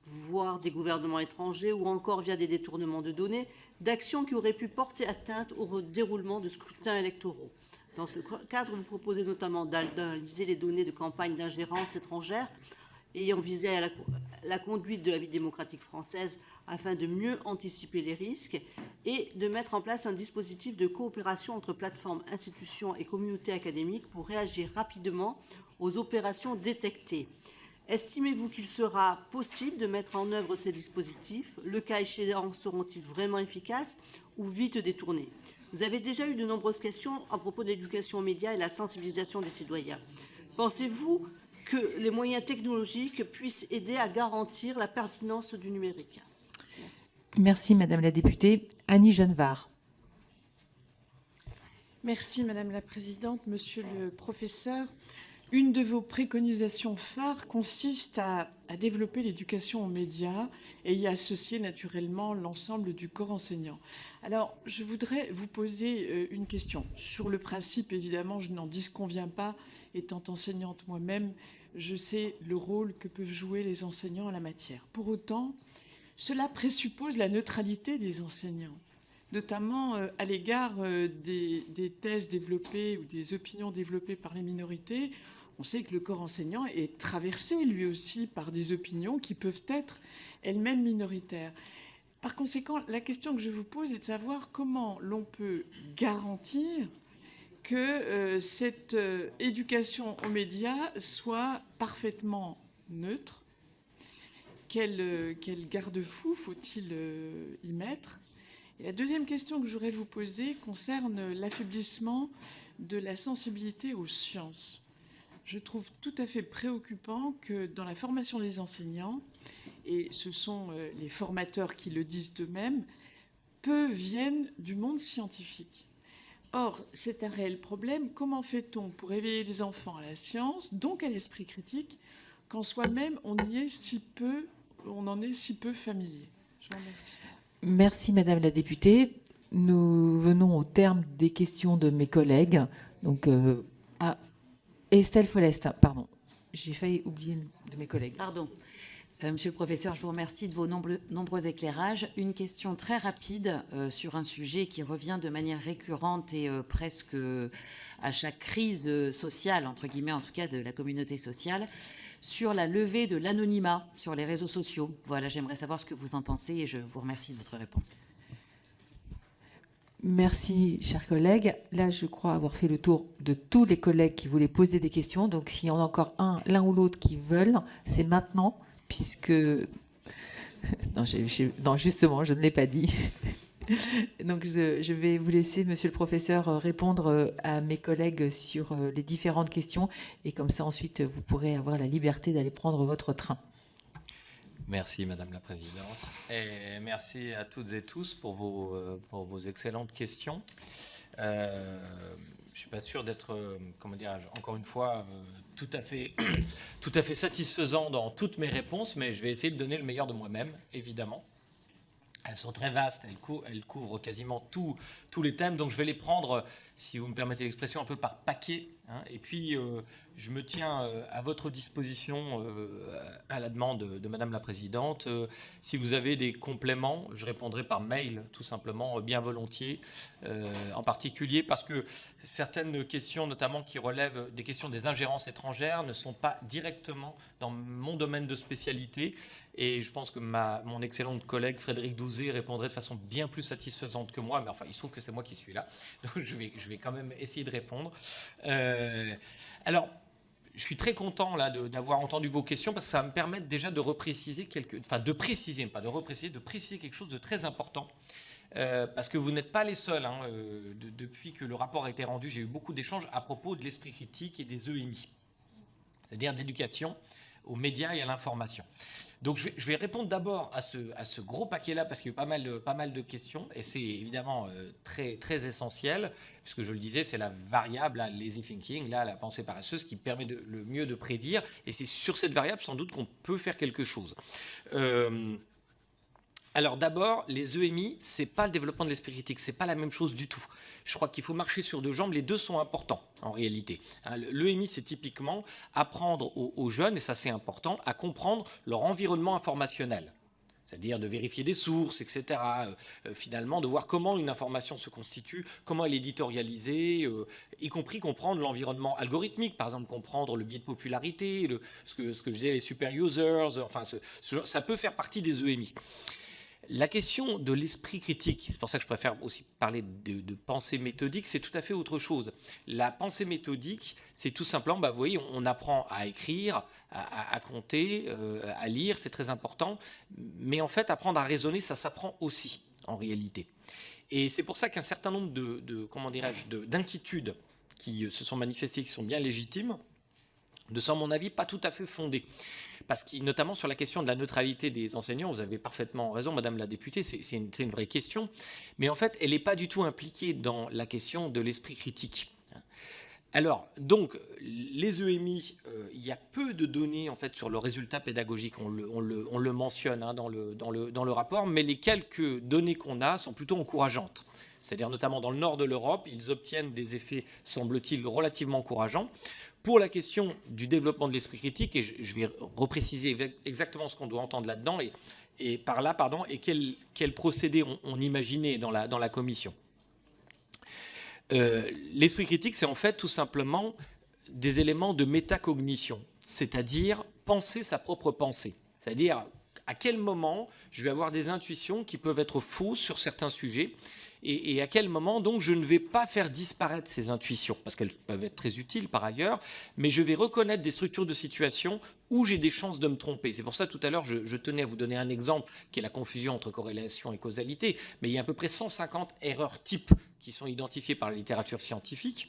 voire des gouvernements étrangers, ou encore via des détournements de données, d'actions qui auraient pu porter atteinte au déroulement de scrutins électoraux. Dans ce cadre, vous proposez notamment d'analyser les données de campagne d'ingérence étrangère ayant visé à la conduite de la vie démocratique française afin de mieux anticiper les risques et de mettre en place un dispositif de coopération entre plateformes, institutions et communautés académiques pour réagir rapidement aux opérations détectées. Estimez-vous qu'il sera possible de mettre en œuvre ces dispositifs? Le cas échéant, seront-ils vraiment efficaces ou vite détournés? Vous avez déjà eu de nombreuses questions à propos de l'éducation aux médias et la sensibilisation des citoyens. Pensez-vous que les moyens technologiques puissent aider à garantir la pertinence du numérique? Merci. Merci, Madame la députée. Annie Genevard. Merci, Madame la Présidente. Monsieur le professeur, une de vos préconisations phares consiste à développer l'éducation aux médias et y associer naturellement l'ensemble du corps enseignant. Alors, je voudrais vous poser une question. Sur le principe, évidemment, je n'en disconviens pas. Étant enseignante moi-même, je sais le rôle que peuvent jouer les enseignants en la matière. Pour autant, cela présuppose la neutralité des enseignants, notamment à l'égard des thèses développées ou des opinions développées par les minorités. On sait que le corps enseignant est traversé, lui aussi, par des opinions qui peuvent être elles-mêmes minoritaires. Par conséquent, la question que je vous pose est de savoir comment l'on peut garantir que cette éducation aux médias soit parfaitement neutre. Quel garde-fou faut-il y mettre? Et la deuxième question que je voudrais vous poser concerne l'affaiblissement de la sensibilité aux sciences. Je trouve tout à fait préoccupant que dans la formation des enseignants, et ce sont les formateurs qui le disent eux-mêmes, peu viennent du monde scientifique. Or, c'est un réel problème. Comment fait-on pour éveiller les enfants à la science, donc à l'esprit critique, quand soi-même on en est si peu familier? Je vous remercie. Merci, Madame la députée. Nous venons au terme des questions de mes collègues. Donc, Estelle Follest, pardon. J'ai failli oublier de mes collègues. Pardon. Monsieur le professeur, je vous remercie de vos nombreux éclairages. Une question très rapide sur un sujet qui revient de manière récurrente et presque à chaque crise sociale, entre guillemets, en tout cas de la communauté sociale, sur la levée de l'anonymat sur les réseaux sociaux. Voilà, j'aimerais savoir ce que vous en pensez et je vous remercie de votre réponse. Merci, chers collègues. Là, je crois avoir fait le tour de tous les collègues qui voulaient poser des questions. Donc, s'il y en a encore l'un ou l'autre qui veulent, c'est maintenant, puisque... Non, justement, je ne l'ai pas dit. Donc, je vais vous laisser, monsieur le professeur, répondre à mes collègues sur les différentes questions. Et comme ça, ensuite, vous pourrez avoir la liberté d'aller prendre votre train. Merci, Madame la Présidente. Et merci à toutes et tous pour vos excellentes questions. Je ne suis pas sûr d'être, comment dirais-je, encore une fois, tout à fait satisfaisant dans toutes mes réponses, mais je vais essayer de donner le meilleur de moi-même, évidemment. Elles sont très vastes, elles couvrent quasiment tous les thèmes, donc je vais les prendre, si vous me permettez l'expression, un peu par paquet. Et puis, je me tiens à votre disposition à la demande de Madame la Présidente. Si vous avez des compléments, je répondrai par mail, tout simplement, bien volontiers, en particulier parce que certaines questions, notamment qui relèvent des questions des ingérences étrangères, ne sont pas directement dans mon domaine de spécialité. Et je pense que mon excellente collègue Frédéric Douzé répondrait de façon bien plus satisfaisante que moi. Mais enfin, il se trouve que c'est moi qui suis là. Donc, je vais quand même essayer de répondre. Alors, je suis très content là d'avoir entendu vos questions parce que ça va me permet déjà de repréciser de préciser quelque chose de très important. Parce que vous n'êtes pas les seuls. Depuis que le rapport a été rendu, j'ai eu beaucoup d'échanges à propos de l'esprit critique et des EMI, c'est-à-dire d'éducation aux médias et à l'information. Donc je vais répondre d'abord à ce gros paquet-là parce qu'il y a eu pas mal de questions et c'est évidemment très, très essentiel puisque je le disais, c'est la variable, lazy thinking, la pensée paresseuse qui permet le mieux de prédire et c'est sur cette variable sans doute qu'on peut faire quelque chose. Alors d'abord, les EMI, c'est pas le développement de l'esprit critique, c'est pas la même chose du tout. Je crois qu'il faut marcher sur deux jambes, les deux sont importants en réalité. L'EMI, c'est typiquement apprendre aux jeunes, et ça c'est important, à comprendre leur environnement informationnel. c'est-à-dire de vérifier des sources, etc. Finalement, de voir comment une information se constitue, comment elle est éditorialisée, y compris comprendre l'environnement algorithmique, par exemple comprendre le biais de popularité, ce que je disais, les super users, enfin, ça peut faire partie des EMI. La question de l'esprit critique, c'est pour ça que je préfère aussi parler de pensée méthodique, c'est tout à fait autre chose. La pensée méthodique, c'est tout simplement, vous voyez, on apprend à écrire, à compter, à lire, c'est très important. Mais en fait, apprendre à raisonner, ça s'apprend aussi, en réalité. Et c'est pour ça qu'un certain nombre d'inquiétudes qui se sont manifestées, qui sont bien légitimes, ne sont, à mon avis, pas tout à fait fondées. Parce que, notamment sur la question de la neutralité des enseignants, vous avez parfaitement raison, Madame la députée, c'est une vraie question. Mais en fait, elle n'est pas du tout impliquée dans la question de l'esprit critique. Alors, donc, les EMI, il y a peu de données en fait sur le résultat pédagogique, on le mentionne dans le rapport, mais les quelques données qu'on a sont plutôt encourageantes. C'est-à-dire notamment dans le nord de l'Europe, ils obtiennent des effets, semble-t-il, relativement encourageants. Pour la question du développement de l'esprit critique, et je vais repréciser exactement ce qu'on doit entendre là-dedans, et par là, pardon, et quel procédé on imaginait dans la commission. L'esprit critique, c'est en fait tout simplement des éléments de métacognition, c'est-à-dire penser sa propre pensée. C'est-à-dire à quel moment je vais avoir des intuitions qui peuvent être fausses sur certains sujets, et à quel moment donc je ne vais pas faire disparaître ces intuitions, parce qu'elles peuvent être très utiles par ailleurs, mais je vais reconnaître des structures de situation où j'ai des chances de me tromper. C'est pour ça tout à l'heure je tenais à vous donner un exemple qui est la confusion entre corrélation et causalité, mais il y a à peu près 150 erreurs types qui sont identifiées par la littérature scientifique.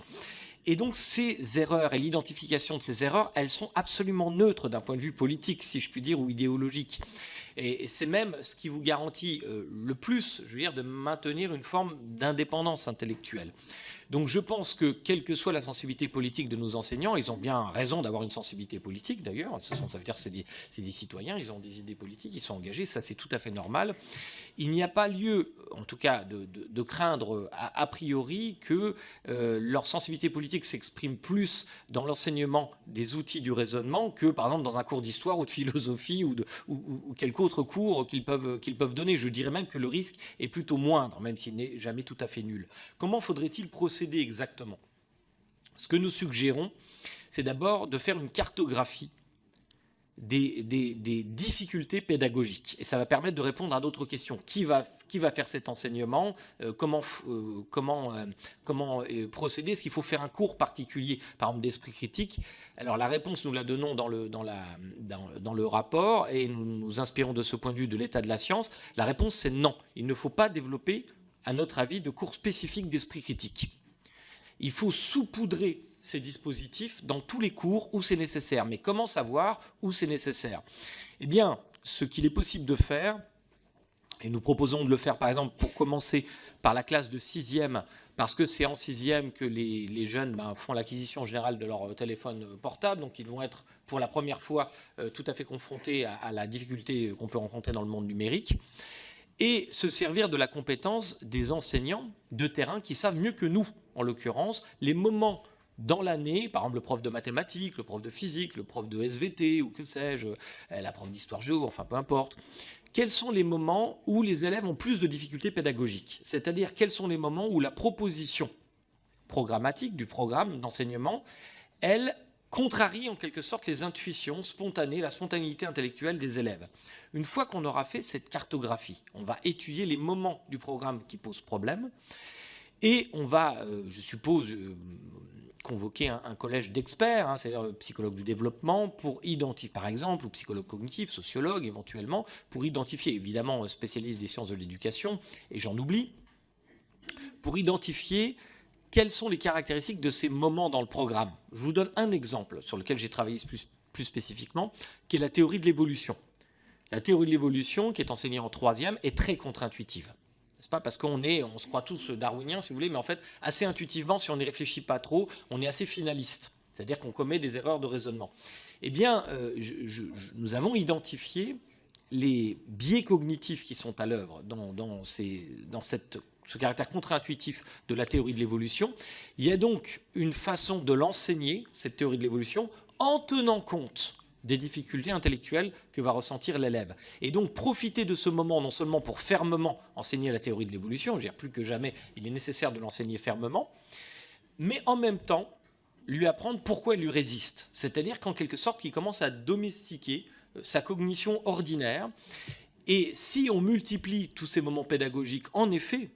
Et donc ces erreurs et l'identification de ces erreurs, elles sont absolument neutres d'un point de vue politique, si je puis dire, ou idéologique. Et c'est même ce qui vous garantit le plus, je veux dire, de maintenir une forme d'indépendance intellectuelle. Donc je pense que, quelle que soit la sensibilité politique de nos enseignants, ils ont bien raison d'avoir une sensibilité politique d'ailleurs, ça veut dire que c'est des citoyens, ils ont des idées politiques, ils sont engagés, ça c'est tout à fait normal. Il n'y a pas lieu, en tout cas, de craindre a priori que leur sensibilité politique s'exprime plus dans l'enseignement des outils du raisonnement que, par exemple, dans un cours d'histoire ou de philosophie ou quelque autre cours qu'ils peuvent donner. Je dirais même que le risque est plutôt moindre, même s'il n'est jamais tout à fait nul. Comment faudrait-il procéder exactement? Ce que nous suggérons, c'est d'abord de faire une cartographie des difficultés pédagogiques. Et ça va permettre de répondre à d'autres questions. Qui va faire cet enseignement? Comment procéder? Est-ce qu'il faut faire un cours particulier, par exemple d'esprit critique? Alors la réponse, nous la donnons dans le rapport, et nous nous inspirons de ce point de vue de l'état de la science. La réponse, c'est non. Il ne faut pas développer, à notre avis, de cours spécifiques d'esprit critique. Il faut saupoudrer ces dispositifs dans tous les cours où c'est nécessaire. Mais comment savoir où c'est nécessaire? Eh bien, ce qu'il est possible de faire, et nous proposons de le faire par exemple pour commencer par la classe de 6e, parce que c'est en 6e que les jeunes font l'acquisition générale de leur téléphone portable, donc ils vont être pour la première fois tout à fait confrontés à la difficulté qu'on peut rencontrer dans le monde numérique, et se servir de la compétence des enseignants de terrain qui savent mieux que nous, en l'occurrence, les moments dans l'année, par exemple le prof de mathématiques, le prof de physique, le prof de SVT, ou que sais-je, la prof d'histoire géo, enfin peu importe. Quels sont les moments où les élèves ont plus de difficultés pédagogiques? C'est-à-dire quels sont les moments où la proposition programmatique du programme d'enseignement, elle contrarie en quelque sorte les intuitions spontanées, la spontanéité intellectuelle des élèves. Une fois qu'on aura fait cette cartographie, on va étudier les moments du programme qui posent problème, et on va, je suppose, convoquer un collège d'experts, c'est-à-dire psychologues du développement, pour identifier, par exemple, ou psychologues cognitifs, sociologues éventuellement, pour identifier, évidemment, spécialistes des sciences de l'éducation, et j'en oublie, pour identifier quelles sont les caractéristiques de ces moments dans le programme. Je vous donne un exemple sur lequel j'ai travaillé plus spécifiquement, qui est la théorie de l'évolution. La théorie de l'évolution, qui est enseignée en 3e, est très contre-intuitive. C'est pas parce on se croit tous darwiniens, si vous voulez, mais en fait, assez intuitivement, si on n'y réfléchit pas trop, on est assez finaliste. C'est-à-dire qu'on commet des erreurs de raisonnement. Eh bien, nous avons identifié les biais cognitifs qui sont à l'œuvre dans ce caractère contre-intuitif de la théorie de l'évolution. Il y a donc une façon de l'enseigner, cette théorie de l'évolution, en tenant compte des difficultés intellectuelles que va ressentir l'élève. Et donc profiter de ce moment non seulement pour fermement enseigner la théorie de l'évolution, je veux dire plus que jamais il est nécessaire de l'enseigner fermement, mais en même temps lui apprendre pourquoi il lui résiste. C'est-à-dire qu'en quelque sorte qu'il commence à domestiquer sa cognition ordinaire. Et si on multiplie tous ces moments pédagogiques, en effet,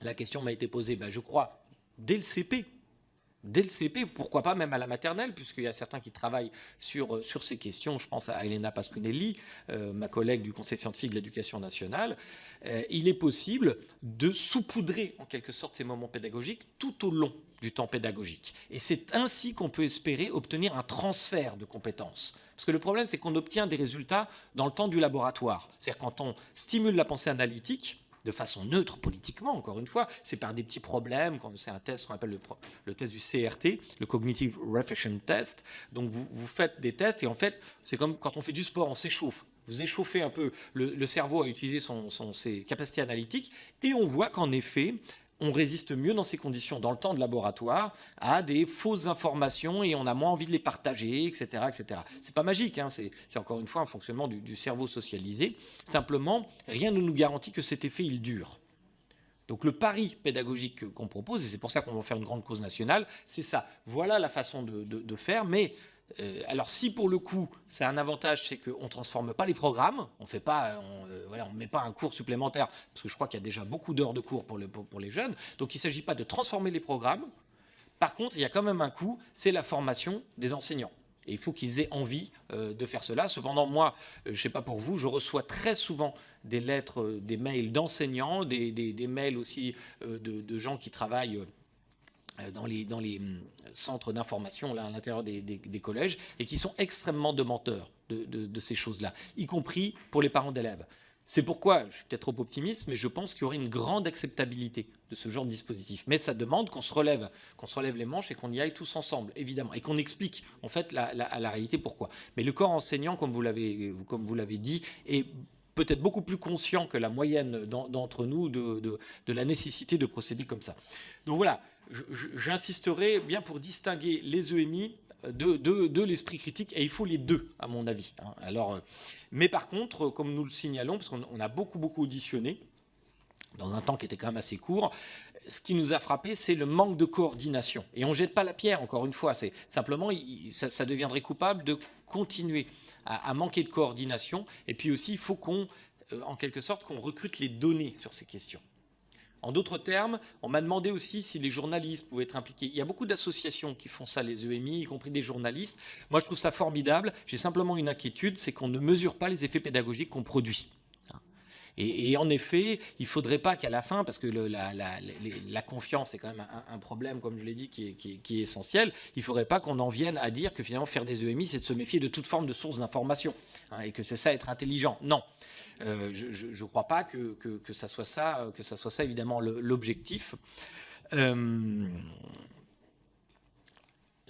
la question m'a été posée, je crois, dès le CP. Dès le CP, pourquoi pas même à la maternelle, puisqu'il y a certains qui travaillent sur ces questions. Je pense à Elena Pasquinelli, ma collègue du Conseil scientifique de l'éducation nationale. Il est possible de saupoudrer en quelque sorte ces moments pédagogiques tout au long du temps pédagogique. Et c'est ainsi qu'on peut espérer obtenir un transfert de compétences. Parce que le problème, c'est qu'on obtient des résultats dans le temps du laboratoire. C'est-à-dire quand on stimule la pensée analytique, de façon neutre politiquement, encore une fois, c'est par des petits problèmes, quand c'est un test qu'on appelle le test du CRT, le Cognitive Reflection Test. Donc vous faites des tests et en fait, c'est comme quand on fait du sport, on s'échauffe. Vous échauffez un peu le cerveau à utiliser ses capacités analytiques et on voit qu'en effet, on résiste mieux dans ces conditions, dans le temps de laboratoire, à des fausses informations et on a moins envie de les partager, etc. etc. C'est pas magique, hein, c'est encore une fois un fonctionnement du cerveau socialisé. Simplement, rien ne nous garantit que cet effet, il dure. Donc le pari pédagogique qu'on propose, et c'est pour ça qu'on va faire une grande cause nationale, c'est ça. Voilà la façon de faire, mais... alors si pour le coup c'est un avantage, c'est qu'on ne transforme pas les programmes, on ne met pas un cours supplémentaire, parce que je crois qu'il y a déjà beaucoup d'heures de cours pour les jeunes, donc il ne s'agit pas de transformer les programmes. Par contre, il y a quand même un coût, c'est la formation des enseignants. Et il faut qu'ils aient envie de faire cela. Cependant, moi, je ne sais pas pour vous, je reçois très souvent des lettres, des mails d'enseignants, des mails aussi de gens qui travaillent dans les centres d'information là à l'intérieur des collèges et qui sont extrêmement demandeurs de ces choses-là, y compris pour les parents d'élèves. C'est pourquoi, je suis peut-être trop optimiste, mais je pense qu'il y aurait une grande acceptabilité de ce genre de dispositif. Mais ça demande qu'on se relève les manches et qu'on y aille tous ensemble, évidemment, et qu'on explique en fait la réalité pourquoi. Mais le corps enseignant, comme vous l'avez dit, est peut-être beaucoup plus conscient que la moyenne d'entre nous de la nécessité de procéder comme ça. Donc voilà, j'insisterai bien pour distinguer les EMI de l'esprit critique, et il faut les deux, à mon avis. Alors, mais par contre, comme nous le signalons, parce qu'on a beaucoup auditionné, dans un temps qui était quand même assez court, ce qui nous a frappé, c'est le manque de coordination. Et on ne jette pas la pierre, encore une fois. C'est simplement, ça deviendrait coupable de continuer à manquer de coordination. Et puis aussi, il faut en quelque sorte, qu'on recrute les données sur ces questions. En d'autres termes, on m'a demandé aussi si les journalistes pouvaient être impliqués. Il y a beaucoup d'associations qui font ça, les EMI, y compris des journalistes. Moi, je trouve ça formidable. J'ai simplement une inquiétude, c'est qu'on ne mesure pas les effets pédagogiques qu'on produit. Et en effet, il ne faudrait pas qu'à la fin, parce que la confiance est quand même un problème, comme je l'ai dit, qui est essentiel, il ne faudrait pas qu'on en vienne à dire que finalement faire des EMI, c'est de se méfier de toute forme de source d'information, et que c'est ça être intelligent. Non, je ne crois pas que ça soit ça, évidemment l'objectif. La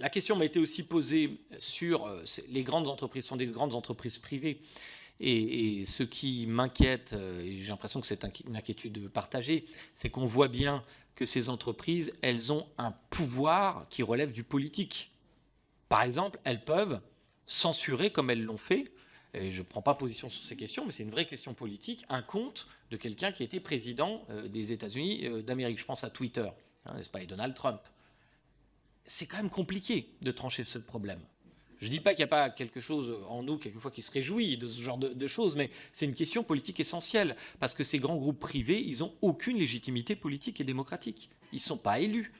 question m'a été aussi posée sur les grandes entreprises, sont des grandes entreprises privées. Et ce qui m'inquiète, et j'ai l'impression que c'est une inquiétude partagée, c'est qu'on voit bien que ces entreprises, elles ont un pouvoir qui relève du politique. Par exemple, elles peuvent censurer, comme elles l'ont fait, et je ne prends pas position sur ces questions, mais c'est une vraie question politique, un compte de quelqu'un qui était président des États-Unis d'Amérique. Je pense à Twitter, n'est-ce pas, et Donald Trump. C'est quand même compliqué de trancher ce problème. Je ne dis pas qu'il n'y a pas quelque chose en nous, quelquefois, qui se réjouit de ce genre de choses, mais c'est une question politique essentielle, parce que ces grands groupes privés, ils n'ont aucune légitimité politique et démocratique. Ils ne sont pas élus.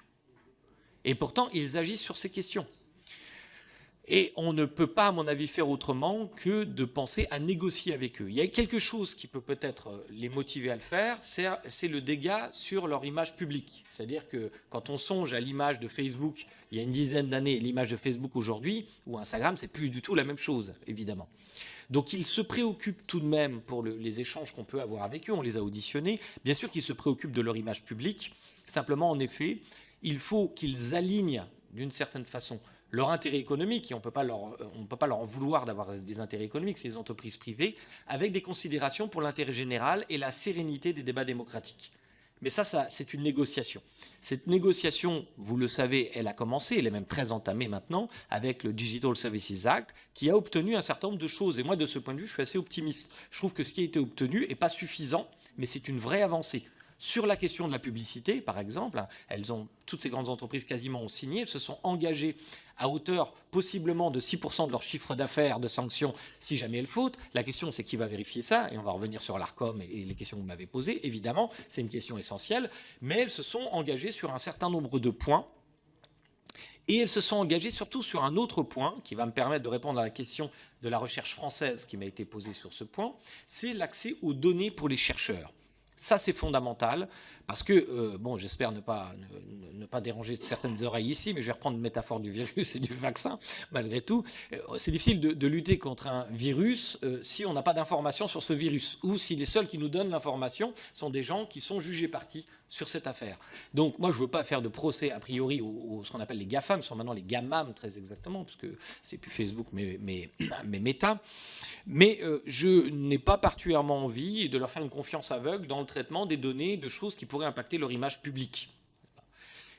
Et pourtant, ils agissent sur ces questions. Et on ne peut pas, à mon avis, faire autrement que de penser à négocier avec eux. Il y a quelque chose qui peut peut-être les motiver à le faire, c'est le dégât sur leur image publique. C'est-à-dire que quand on songe à l'image de Facebook il y a une dizaine d'années et l'image de Facebook aujourd'hui, ou Instagram, c'est plus du tout la même chose, évidemment. Donc ils se préoccupent tout de même pour les échanges qu'on peut avoir avec eux, on les a auditionnés. Bien sûr qu'ils se préoccupent de leur image publique. Simplement, en effet, il faut qu'ils alignent d'une certaine façon leur intérêt économique, et on ne peut pas leur en vouloir d'avoir des intérêts économiques, ces entreprises privées, avec des considérations pour l'intérêt général et la sérénité des débats démocratiques. Mais ça c'est une négociation. Cette négociation, vous le savez, elle a commencé, elle est même très entamée maintenant, avec le Digital Services Act, qui a obtenu un certain nombre de choses. Et moi, de ce point de vue, je suis assez optimiste. Je trouve que ce qui a été obtenu n'est pas suffisant, mais c'est une vraie avancée. Sur la question de la publicité, par exemple, toutes ces grandes entreprises quasiment ont signé, elles se sont engagées à hauteur possiblement de 6% de leur chiffre d'affaires de sanctions si jamais elles fautent. La question, c'est qui va vérifier ça, et on va revenir sur l'ARCOM et les questions que vous m'avez posées. Évidemment, c'est une question essentielle, mais elles se sont engagées sur un certain nombre de points. Et elles se sont engagées surtout sur un autre point qui va me permettre de répondre à la question de la recherche française qui m'a été posée sur ce point, c'est l'accès aux données pour les chercheurs. Ça, c'est fondamental, parce que, j'espère ne pas déranger certaines oreilles ici, mais je vais reprendre une métaphore du virus et du vaccin, malgré tout. C'est difficile de lutter contre un virus si on n'a pas d'informations sur ce virus, ou si les seuls qui nous donnent l'information sont des gens qui sont jugés partis sur cette affaire. Donc, moi, je ne veux pas faire de procès, a priori, ce qu'on appelle les GAFAM, ce sont maintenant les GAMAM, très exactement, parce que c'est plus Facebook, mais Meta. Mais je n'ai pas particulièrement envie de leur faire une confiance aveugle dans le traitement des données de choses qui pourraient impacter leur image publique.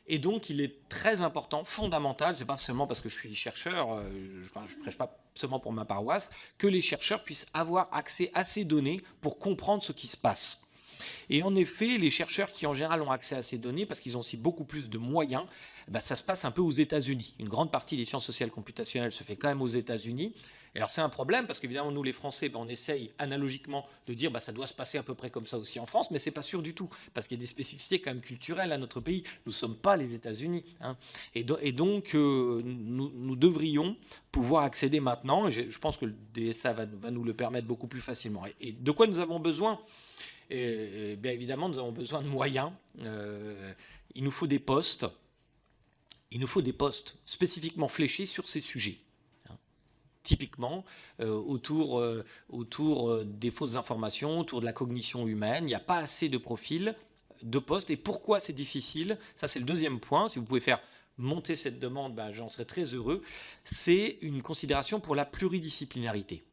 Et donc, il est très important, fondamental, c'est pas seulement parce que je suis chercheur, je prêche pas seulement pour ma paroisse, que les chercheurs puissent avoir accès à ces données pour comprendre ce qui se passe. Et en effet, les chercheurs qui en général ont accès à ces données, parce qu'ils ont aussi beaucoup plus de moyens, ça se passe un peu aux États-Unis. Une grande partie des sciences sociales computationnelles se fait quand même aux États-Unis. Et alors c'est un problème, parce qu'évidemment, nous les Français, on essaye analogiquement de dire ça doit se passer à peu près comme ça aussi en France, mais c'est pas sûr du tout, parce qu'il y a des spécificités quand même culturelles à notre pays. Nous ne sommes pas les États-Unis. Et donc, nous devrions pouvoir accéder maintenant, et je pense que le DSA va nous le permettre beaucoup plus facilement. Et de quoi nous avons besoin ? Et bien évidemment, nous avons besoin de moyens. Il nous faut des postes. Il nous faut des postes spécifiquement fléchés sur ces sujets. Typiquement, autour des fausses informations, autour de la cognition humaine. Il n'y a pas assez de profils, de postes. Et pourquoi c'est difficile ? Ça, c'est le deuxième point. Si vous pouvez faire monter cette demande, j'en serais très heureux. C'est une considération pour la pluridisciplinarité.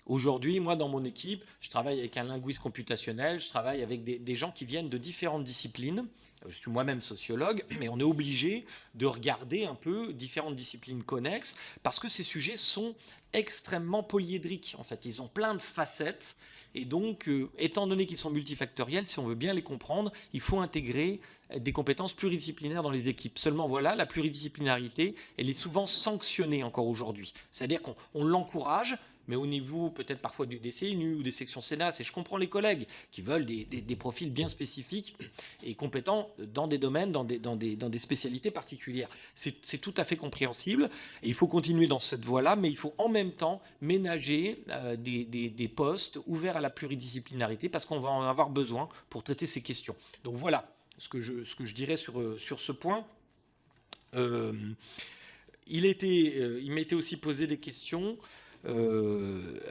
Aujourd'hui, moi, dans mon équipe, je travaille avec un linguiste computationnel, je travaille avec des gens qui viennent de différentes disciplines. Je suis moi-même sociologue, mais on est obligé de regarder un peu différentes disciplines connexes parce que ces sujets sont extrêmement polyédriques. En fait, ils ont plein de facettes. Et donc, étant donné qu'ils sont multifactoriels, si on veut bien les comprendre, il faut intégrer des compétences pluridisciplinaires dans les équipes. Seulement, voilà, la pluridisciplinarité, elle est souvent sanctionnée encore aujourd'hui. C'est-à-dire qu'on l'encourage, mais au niveau peut-être parfois du DCNU ou des sections Sénat, et je comprends les collègues qui veulent des profils bien spécifiques et compétents dans des domaines, dans des spécialités particulières. C'est tout à fait compréhensible et il faut continuer dans cette voie-là, mais il faut en même temps ménager des postes ouverts à la pluridisciplinarité parce qu'on va en avoir besoin pour traiter ces questions. Donc voilà ce que je dirais sur ce point. Il m'a été aussi posé des questions.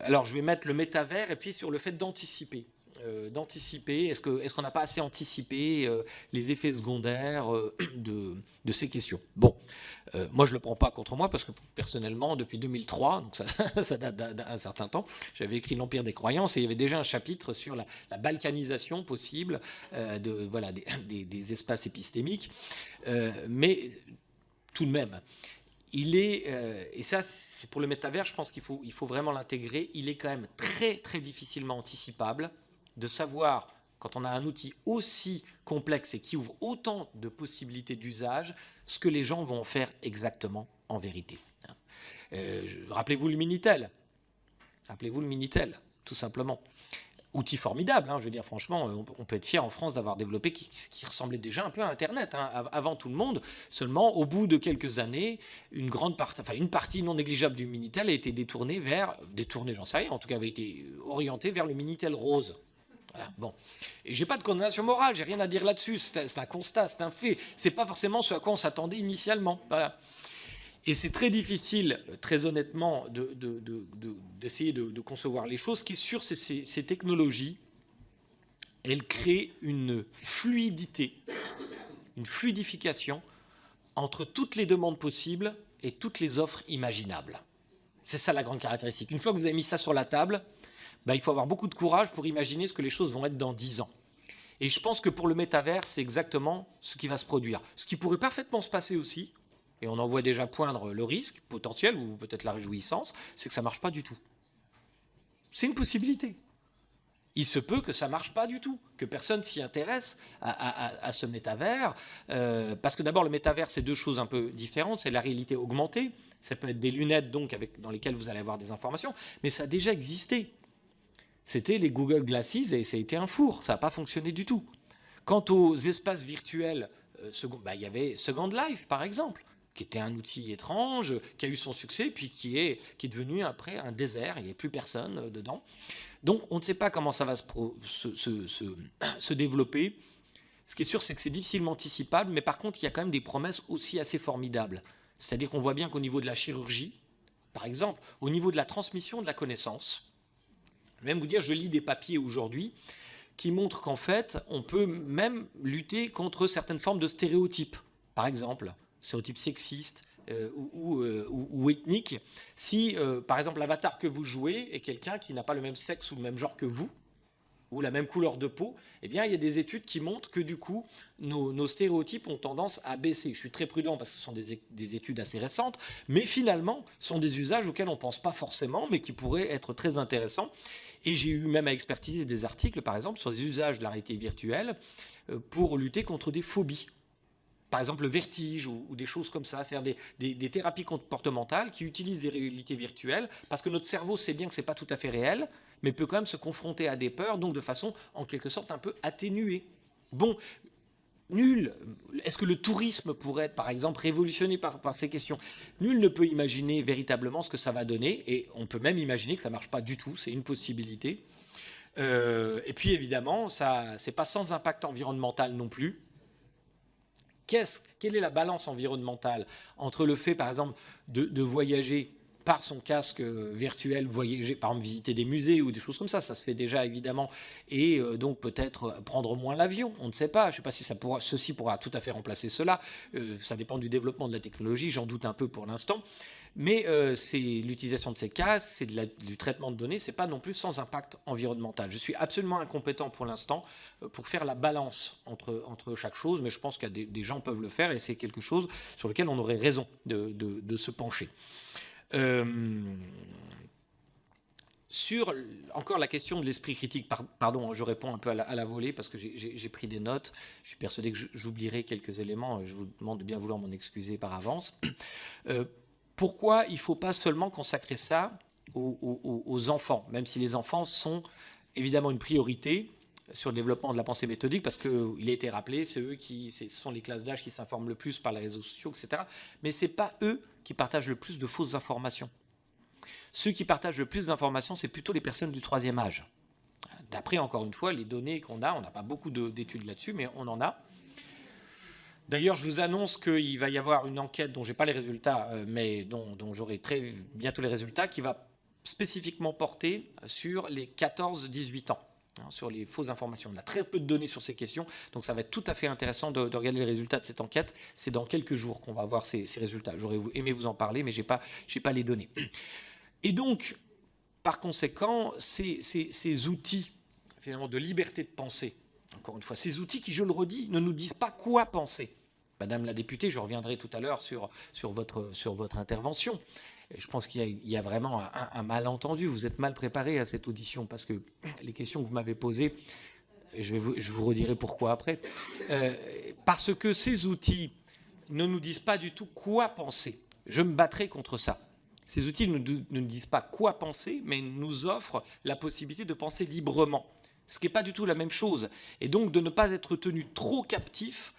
Alors je vais mettre le métavers et puis sur le fait d'anticiper. Est-ce qu'on n'a pas assez anticipé les effets secondaires de ces questions ? Bon, moi je ne le prends pas contre moi parce que personnellement depuis 2003, donc ça date d'un certain temps, j'avais écrit l'Empire des croyances et il y avait déjà un chapitre sur la balkanisation possible des espaces épistémiques, mais tout de même. Et ça, c'est pour le métavers, je pense qu'il faut vraiment l'intégrer. Il est quand même très, très difficilement anticipable de savoir, quand on a un outil aussi complexe et qui ouvre autant de possibilités d'usage, ce que les gens vont en faire exactement en vérité. Rappelez-vous le Minitel. Rappelez-vous le Minitel, tout simplement. Outil formidable, je veux dire, franchement, on peut être fier en France d'avoir développé ce qui ressemblait déjà un peu à Internet, avant tout le monde. Seulement, au bout de quelques années, une partie non négligeable du Minitel a été détournée, j'en sais rien, en tout cas avait été orientée vers le Minitel rose. Voilà, bon. Et j'ai pas de condamnation morale, j'ai rien à dire là-dessus, c'est un constat, c'est un fait. C'est pas forcément ce à quoi on s'attendait initialement. Voilà. Et c'est très difficile, très honnêtement, d'essayer de concevoir les choses. Ce qui est sûr, c'est ces technologies, elles créent une fluidité, une fluidification entre toutes les demandes possibles et toutes les offres imaginables. C'est ça la grande caractéristique. Une fois que vous avez mis ça sur la table, il faut avoir beaucoup de courage pour imaginer ce que les choses vont être dans 10 ans. Et je pense que pour le métavers, c'est exactement ce qui va se produire. Ce qui pourrait parfaitement se passer aussi, et on en voit déjà poindre le risque potentiel, ou peut-être la réjouissance, c'est que ça ne marche pas du tout. C'est une possibilité. Il se peut que ça ne marche pas du tout, que personne s'y intéresse à ce métavers, parce que d'abord, le métavers, c'est deux choses un peu différentes. C'est la réalité augmentée, ça peut être des lunettes donc, dans lesquelles vous allez avoir des informations, mais ça a déjà existé. C'était les Google Glasses et ça a été un four, ça n'a pas fonctionné du tout. Quant aux espaces virtuels, il y avait Second Life, par exemple, qui était un outil étrange, qui a eu son succès, puis qui est devenu après un désert, il n'y a plus personne dedans. Donc on ne sait pas comment ça va se développer. Ce qui est sûr, c'est que c'est difficilement anticipable, mais par contre, il y a quand même des promesses aussi assez formidables. C'est-à-dire qu'on voit bien qu'au niveau de la chirurgie, par exemple, au niveau de la transmission de la connaissance, je vais même vous dire, je lis des papiers aujourd'hui qui montrent qu'en fait, on peut même lutter contre certaines formes de stéréotypes. Par exemple, stéréotypes sexistes ou ethniques. Si, par exemple, l'avatar que vous jouez est quelqu'un qui n'a pas le même sexe ou le même genre que vous, ou la même couleur de peau, eh bien, il y a des études qui montrent que, du coup, nos stéréotypes ont tendance à baisser. Je suis très prudent parce que ce sont des études assez récentes, mais finalement, ce sont des usages auxquels on ne pense pas forcément, mais qui pourraient être très intéressants. Et j'ai eu même à expertiser des articles, par exemple, sur les usages de la réalité virtuelle pour lutter contre des phobies. Par exemple, le vertige ou des choses comme ça, c'est-à-dire des thérapies comportementales qui utilisent des réalités virtuelles parce que notre cerveau sait bien que ce n'est pas tout à fait réel, mais peut quand même se confronter à des peurs, donc de façon, en quelque sorte, un peu atténuée. Bon, nul. Est-ce que le tourisme pourrait être, par exemple, révolutionné par ces questions? Nul ne peut imaginer véritablement ce que ça va donner, et on peut même imaginer que ça ne marche pas du tout, c'est une possibilité. Et puis, évidemment, ce n'est pas sans impact environnemental non plus. Quelle est la balance environnementale entre le fait, par exemple, de voyager par son casque virtuel, voyager, par exemple, visiter des musées ou des choses comme ça se fait déjà évidemment, et donc peut-être prendre moins l'avion, on ne sait pas. Je ne sais pas si ceci pourra tout à fait remplacer cela. Ça dépend du développement de la technologie, j'en doute un peu pour l'instant. Mais c'est l'utilisation de ces casques, c'est du traitement de données, ce n'est pas non plus sans impact environnemental. Je suis absolument incompétent pour l'instant pour faire la balance entre chaque chose, mais je pense qu'il y a des gens qui peuvent le faire et c'est quelque chose sur lequel on aurait raison de se pencher. Sur encore la question de l'esprit critique, pardon, je réponds un peu à la volée parce que j'ai pris des notes. Je suis persuadé que j'oublierai quelques éléments. Je vous demande de bien vouloir m'en excuser par avance. Pourquoi il ne faut pas seulement consacrer ça aux enfants, même si les enfants sont évidemment une priorité sur le développement de la pensée méthodique, parce qu'il a été rappelé, ce sont les classes d'âge qui s'informent le plus par les réseaux sociaux, etc. Mais ce n'est pas eux qui partagent le plus de fausses informations. Ceux qui partagent le plus d'informations, c'est plutôt les personnes du troisième âge. D'après, encore une fois, les données qu'on a, on n'a pas beaucoup d'études là-dessus, mais on en a. D'ailleurs, je vous annonce qu'il va y avoir une enquête dont je n'ai pas les résultats, mais dont j'aurai très bientôt les résultats, qui va spécifiquement porter sur les 14-18 ans, sur les fausses informations. On a très peu de données sur ces questions, donc ça va être tout à fait intéressant de regarder les résultats de cette enquête. C'est dans quelques jours qu'on va avoir ces résultats. J'aurais aimé vous en parler, mais je n'ai pas les données. Et donc, par conséquent, ces outils finalement de liberté de penser, encore une fois, ces outils qui, je le redis, ne nous disent pas quoi penser. Madame la députée, je reviendrai tout à l'heure sur votre intervention. Et je pense qu'il y a vraiment un malentendu. Vous êtes mal préparé à cette audition parce que les questions que vous m'avez posées, je vous redirai pourquoi après. Parce que ces outils ne nous disent pas du tout quoi penser. Je me battrai contre ça. Ces outils ne nous disent pas quoi penser, mais nous offrent la possibilité de penser librement. Ce qui n'est pas du tout la même chose. Et donc de ne pas être tenu trop captif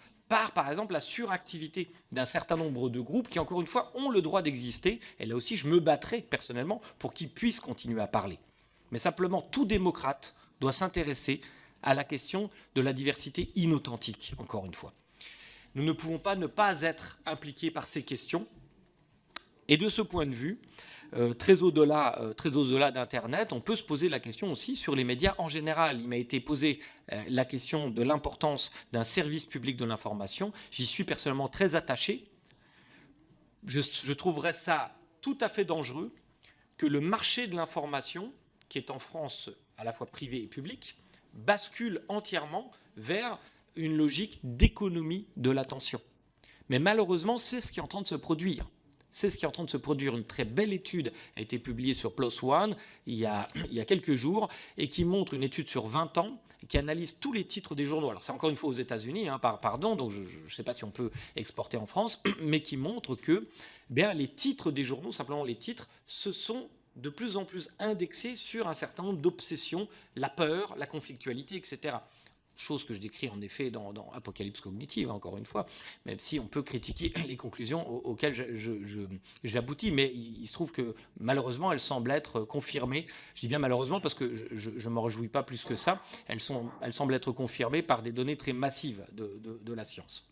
par exemple, la suractivité d'un certain nombre de groupes qui, encore une fois, ont le droit d'exister. Et là aussi, je me battrai personnellement pour qu'ils puissent continuer à parler. Mais simplement, tout démocrate doit s'intéresser à la question de la diversité inauthentique, encore une fois. Nous ne pouvons pas ne pas être impliqués par ces questions. Et de ce point de vue, très au-delà d'Internet, on peut se poser la question aussi sur les médias en général. Il m'a été posé la question de l'importance d'un service public de l'information. J'y suis personnellement très attaché. Je trouverais ça tout à fait dangereux que le marché de l'information, qui est en France à la fois privé et public, bascule entièrement vers une logique d'économie de l'attention. Mais malheureusement, c'est ce qui est en train de se produire. C'est ce qui est en train de se produire. Une très belle étude a été publiée sur PLOS ONE il y a quelques jours et qui montre une étude sur 20 ans qui analyse tous les titres des journaux. Alors c'est encore une fois aux États-Unis, pardon, donc je ne sais pas si on peut exporter en France, mais qui montre que les titres des journaux, simplement les titres, se sont de plus en plus indexés sur un certain nombre d'obsessions, la peur, la conflictualité, etc. Chose que je décris en effet dans Apocalypse cognitive, encore une fois, même si on peut critiquer les conclusions auxquelles j'aboutis. Mais il se trouve que malheureusement, elles semblent être confirmées. Je dis bien malheureusement parce que je ne m'en réjouis pas plus que ça. Elles semblent être confirmées par des données très massives de la science.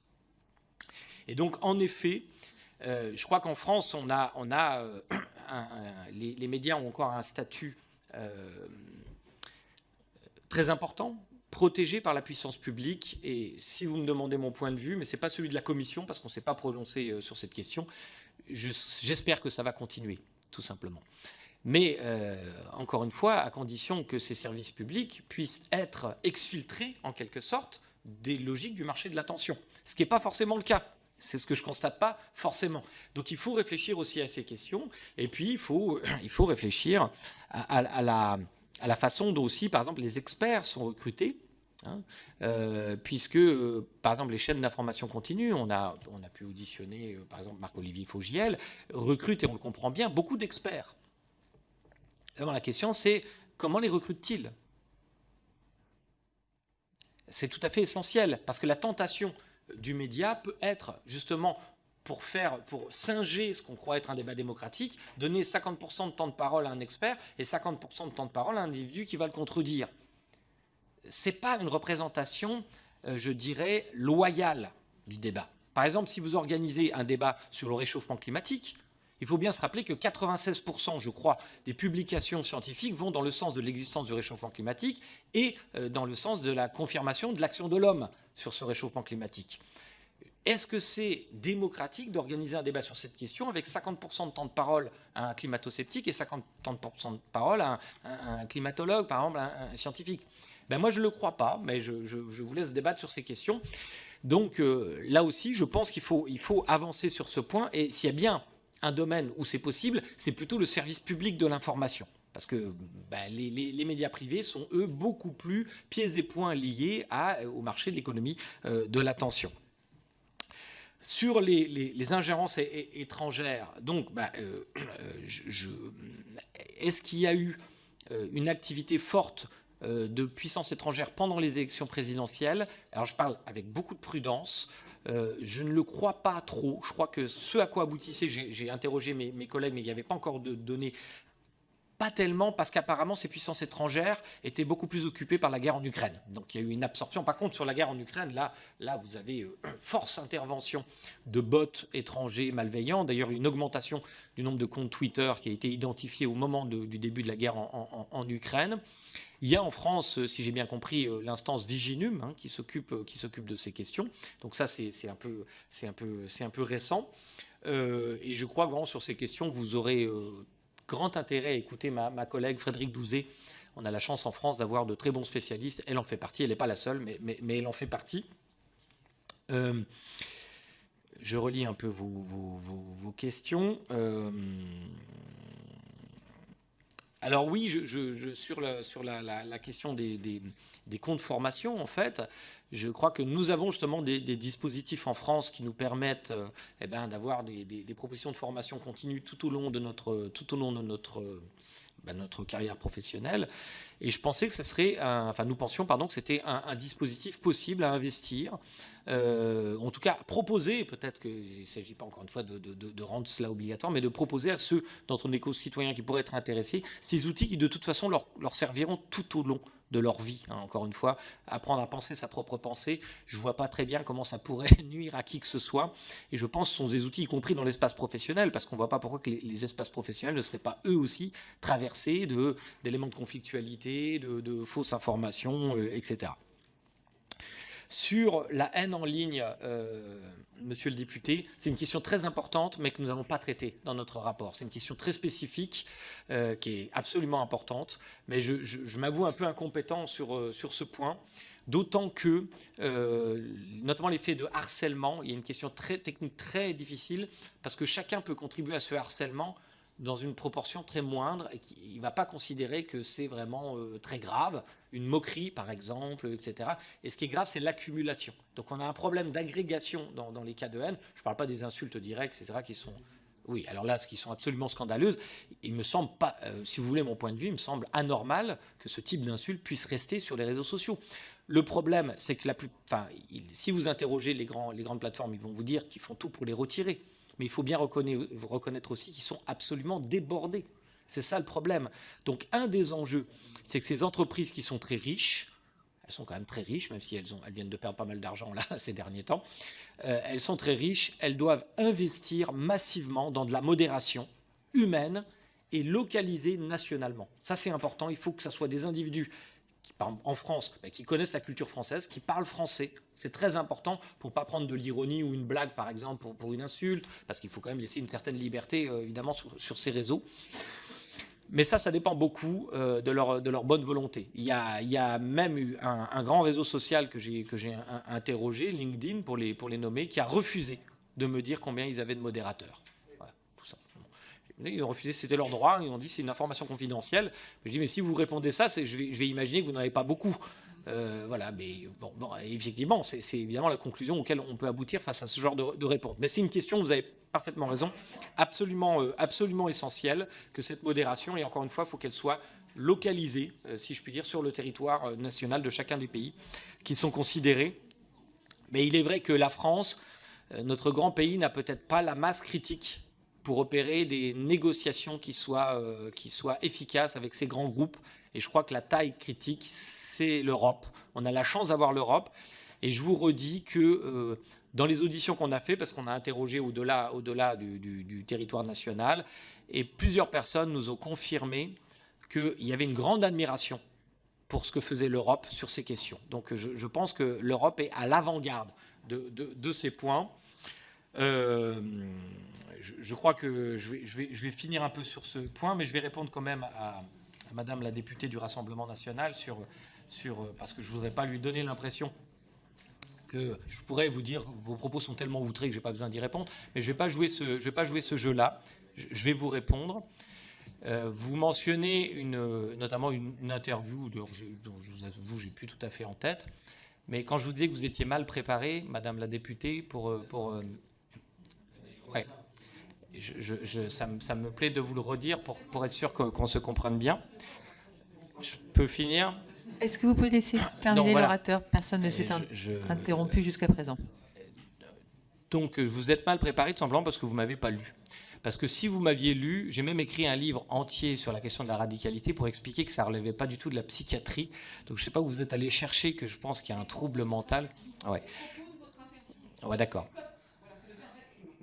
Et donc, en effet, je crois qu'en France, les médias ont encore un statut très important, protégé par la puissance publique. Et si vous me demandez mon point de vue, mais ce n'est pas celui de la Commission, parce qu'on ne s'est pas prononcé sur cette question, j'espère que ça va continuer, tout simplement. Mais, encore une fois, à condition que ces services publics puissent être exfiltrés, en quelque sorte, des logiques du marché de l'attention. Ce qui n'est pas forcément le cas. C'est ce que je ne constate pas forcément. Donc il faut réfléchir aussi à ces questions. Et puis il faut réfléchir à la façon dont aussi, par exemple, les experts sont recrutés, puisque, par exemple, les chaînes d'information continue, on a pu auditionner, par exemple, Marc-Olivier Fogiel, recrute, et on le comprend bien, beaucoup d'experts. Alors la question, c'est comment les recrute-t-il ? C'est tout à fait essentiel, parce que la tentation du média peut être, justement, pour singer ce qu'on croit être un débat démocratique, donner 50% de temps de parole à un expert et 50% de temps de parole à un individu qui va le contredire. Ce n'est pas une représentation, je dirais, loyale du débat. Par exemple, si vous organisez un débat sur le réchauffement climatique, il faut bien se rappeler que 96%, je crois, des publications scientifiques vont dans le sens de l'existence du réchauffement climatique et dans le sens de la confirmation de l'action de l'homme sur ce réchauffement climatique. Est-ce que c'est démocratique d'organiser un débat sur cette question avec 50% de temps de parole à un climato-sceptique et 50% de parole à un climatologue, par exemple, un scientifique ? Moi, je ne le crois pas, mais je vous laisse débattre sur ces questions. Donc, là aussi, je pense qu'il faut avancer sur ce point. Et s'il y a bien un domaine où c'est possible, c'est plutôt le service public de l'information. Parce que les médias privés sont, eux, beaucoup plus pieds et poings liés au marché de l'économie de l'attention. Sur les ingérences étrangères, donc, est-ce qu'il y a eu une activité forte de puissance étrangère pendant les élections présidentielles? Alors je parle avec beaucoup de prudence. Je ne le crois pas trop. Je crois que ce à quoi aboutissait, j'ai interrogé mes collègues, mais il n'y avait pas encore de données. Pas tellement, parce qu'apparemment, ces puissances étrangères étaient beaucoup plus occupées par la guerre en Ukraine. Donc il y a eu une absorption. Par contre, sur la guerre en Ukraine, là vous avez force intervention de bots étrangers malveillants. D'ailleurs, une augmentation du nombre de comptes Twitter qui a été identifié au moment du début de la guerre en Ukraine. Il y a en France, si j'ai bien compris, l'instance Viginum qui s'occupe de ces questions. Donc ça, c'est un peu récent. Et je crois que sur ces questions, vous aurez grand intérêt à écouter ma collègue Frédérique Douzet. On a la chance en France d'avoir de très bons spécialistes. Elle en fait partie. Elle n'est pas la seule, mais elle en fait partie. Je relis un peu vos questions. Alors oui, sur la question des comptes formation, en fait, je crois que nous avons justement des dispositifs en France qui nous permettent d'avoir des propositions de formation continue tout au long de notre carrière professionnelle. Et je pensais que ce serait, nous pensions que c'était un dispositif possible à investir. En tout cas, proposer, peut-être qu'il ne s'agit pas encore une fois de rendre cela obligatoire, mais de proposer à ceux d'entre nos concitoyens qui pourraient être intéressés ces outils qui de toute façon leur serviront tout au long de leur vie. Encore une fois, apprendre à penser sa propre pensée, je ne vois pas très bien comment ça pourrait nuire à qui que ce soit. Et je pense que ce sont des outils, y compris dans l'espace professionnel, parce qu'on ne voit pas pourquoi que les espaces professionnels ne seraient pas eux aussi traversés d'éléments de conflictualité, de fausses informations, etc. Sur la haine en ligne, monsieur le député, c'est une question très importante, mais que nous n'avons pas traitée dans notre rapport. C'est une question très spécifique, qui est absolument importante, mais je m'avoue un peu incompétent sur ce point, d'autant que, notamment l'effet de harcèlement, il y a une question très technique, très difficile, parce que chacun peut contribuer à ce harcèlement dans une proportion très moindre, et il ne va pas considérer que c'est vraiment très grave, une moquerie par exemple, etc. Et ce qui est grave, c'est l'accumulation. Donc on a un problème d'agrégation dans les cas de haine. Je ne parle pas des insultes directes, etc., qui sont... Oui, alors là, ce qui sont absolument scandaleuses, il me semble pas, si vous voulez mon point de vue, il me semble anormal que ce type d'insulte puisse rester sur les réseaux sociaux. Le problème, c'est que si vous interrogez les grandes plateformes, ils vont vous dire qu'ils font tout pour les retirer. Mais il faut bien reconnaître aussi qu'ils sont absolument débordés. C'est ça le problème. Donc un des enjeux, c'est que ces entreprises qui sont très riches, elles sont quand même très riches, même si elles viennent de perdre pas mal d'argent là ces derniers temps, elles sont très riches, elles doivent investir massivement dans de la modération humaine et localisée nationalement. Ça c'est important, il faut que ce soit des individus qui, par exemple, en France, qui connaissent la culture française, qui parlent français. C'est très important pour ne pas prendre de l'ironie ou une blague, par exemple, pour une insulte, parce qu'il faut quand même laisser une certaine liberté, évidemment, sur ces réseaux. Mais ça dépend beaucoup de leur bonne volonté. Il y a même eu un grand réseau social que j'ai interrogé, LinkedIn, pour les nommer, qui a refusé de me dire combien ils avaient de modérateurs. Voilà, tout simplement. Ils ont refusé, c'était leur droit, ils ont dit c'est une information confidentielle. Je dis mais si vous répondez ça, je vais imaginer que vous n'en avez pas beaucoup. Voilà, mais bon, effectivement, c'est évidemment la conclusion auquel on peut aboutir face à ce genre de réponse. Mais c'est une question, vous avez parfaitement raison, absolument essentielle, que cette modération, et encore une fois, il faut qu'elle soit localisée, si je puis dire, sur le territoire national de chacun des pays qui sont considérés. Mais il est vrai que la France, notre grand pays, n'a peut-être pas la masse critique pour opérer des négociations qui soient efficaces avec ces grands groupes. Et je crois que la taille critique, c'est l'Europe. On a la chance d'avoir l'Europe. Et je vous redis que dans les auditions qu'on a fait, parce qu'on a interrogé au-delà du territoire national, et plusieurs personnes nous ont confirmé qu'il y avait une grande admiration pour ce que faisait l'Europe sur ces questions. Donc je pense que l'Europe est à l'avant-garde de ces points. Je crois que je vais finir un peu sur ce point, mais je vais répondre quand même à Madame la députée du Rassemblement national parce que je ne voudrais pas lui donner l'impression que je pourrais vous dire vos propos sont tellement outrés que je n'ai pas besoin d'y répondre, mais je ne vais pas jouer ce jeu-là. Je vais vous répondre. Vous mentionnez notamment une interview dont je vous avoue, je n'ai plus tout à fait en tête, mais quand je vous disais que vous étiez mal préparée, Madame la députée, ouais. Ça me plaît de vous le redire pour être sûr qu'on se comprenne bien. Je peux finir ? Est-ce que vous pouvez laisser terminer voilà. l'orateur ? Personne ne s'est interrompu jusqu'à présent. Donc, vous êtes mal préparé tout simplement parce que vous ne m'avez pas lu. Parce que si vous m'aviez lu, j'ai même écrit un livre entier sur la question de la radicalité pour expliquer que ça ne relevait pas du tout de la psychiatrie. Donc, je ne sais pas où vous êtes allé chercher que je pense qu'il y a un trouble mental. Ouais, d'accord.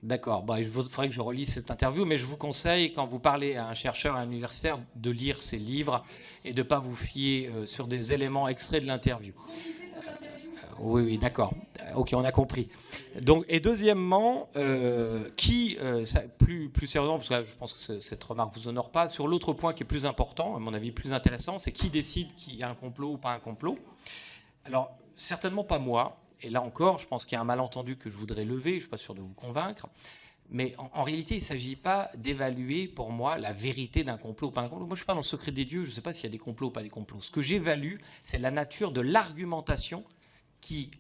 D'accord, il faudrait que je relise cette interview, mais je vous conseille, quand vous parlez à un chercheur, à un universitaire, de lire ses livres et de ne pas vous fier sur des éléments extraits de l'interview. Oui, d'accord. Ok, on a compris. Donc, et deuxièmement, plus sérieusement, parce que là, je pense que cette remarque ne vous honore pas, sur l'autre point qui est plus important, à mon avis plus intéressant, c'est qui décide qu'il y a un complot ou pas un complot. Alors, certainement pas moi. Et là encore, je pense qu'il y a un malentendu que je voudrais lever, je ne suis pas sûr de vous convaincre, mais en réalité, il ne s'agit pas d'évaluer pour moi la vérité d'un complot ou pas un complot. Moi, je ne suis pas dans le secret des dieux, je ne sais pas s'il y a des complots ou pas des complots. Ce que j'évalue, c'est la nature de l'argumentation qui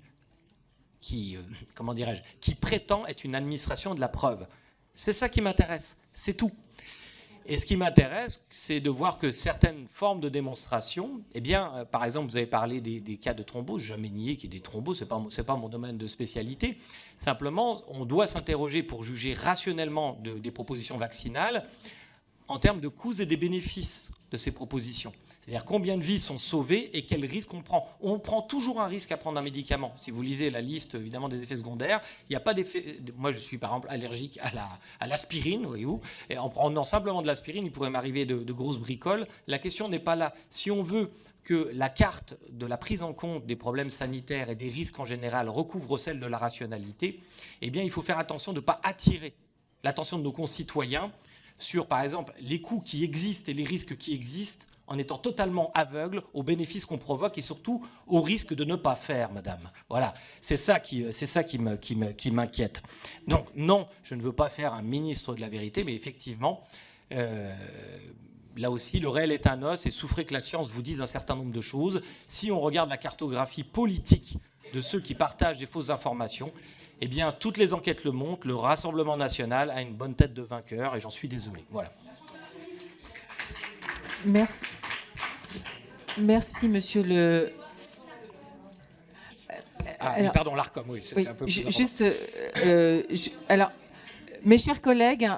prétend être une administration de la preuve. C'est ça qui m'intéresse, c'est tout. Et ce qui m'intéresse, c'est de voir que certaines formes de démonstration, par exemple, vous avez parlé des cas de thrombose, je n'ai jamais nié qu'il y ait des thromboses, ce n'est pas mon domaine de spécialité. Simplement, on doit s'interroger pour juger rationnellement des propositions vaccinales en termes de coûts et des bénéfices de ces propositions. C'est-à-dire combien de vies sont sauvées et quel risque on prend. On prend toujours un risque à prendre un médicament. Si vous lisez la liste évidemment des effets secondaires, il n'y a pas d'effet. Moi, je suis par exemple allergique à l'aspirine, voyez-vous. Et en prenant simplement de l'aspirine, il pourrait m'arriver de grosses bricoles. La question n'est pas là. Si on veut que la carte de la prise en compte des problèmes sanitaires et des risques en général recouvre celle de la rationalité, eh bien, il faut faire attention de ne pas attirer l'attention de nos concitoyens sur, par exemple, les coûts qui existent et les risques qui existent, en étant totalement aveugle aux bénéfices qu'on provoque et surtout au risque de ne pas faire, madame. Voilà, c'est ça qui m'inquiète. Donc non, je ne veux pas faire un ministre de la vérité, mais effectivement, là aussi, le réel est un os et souffrez que la science vous dise un certain nombre de choses. Si on regarde la cartographie politique de ceux qui partagent des fausses informations, eh bien, toutes les enquêtes le montrent, le Rassemblement national a une bonne tête de vainqueur et j'en suis désolé. Voilà. Merci. Merci, monsieur le... Alors, pardon, l'ARCOM, oui, c'est un peu plus important. Juste, alors, mes chers collègues,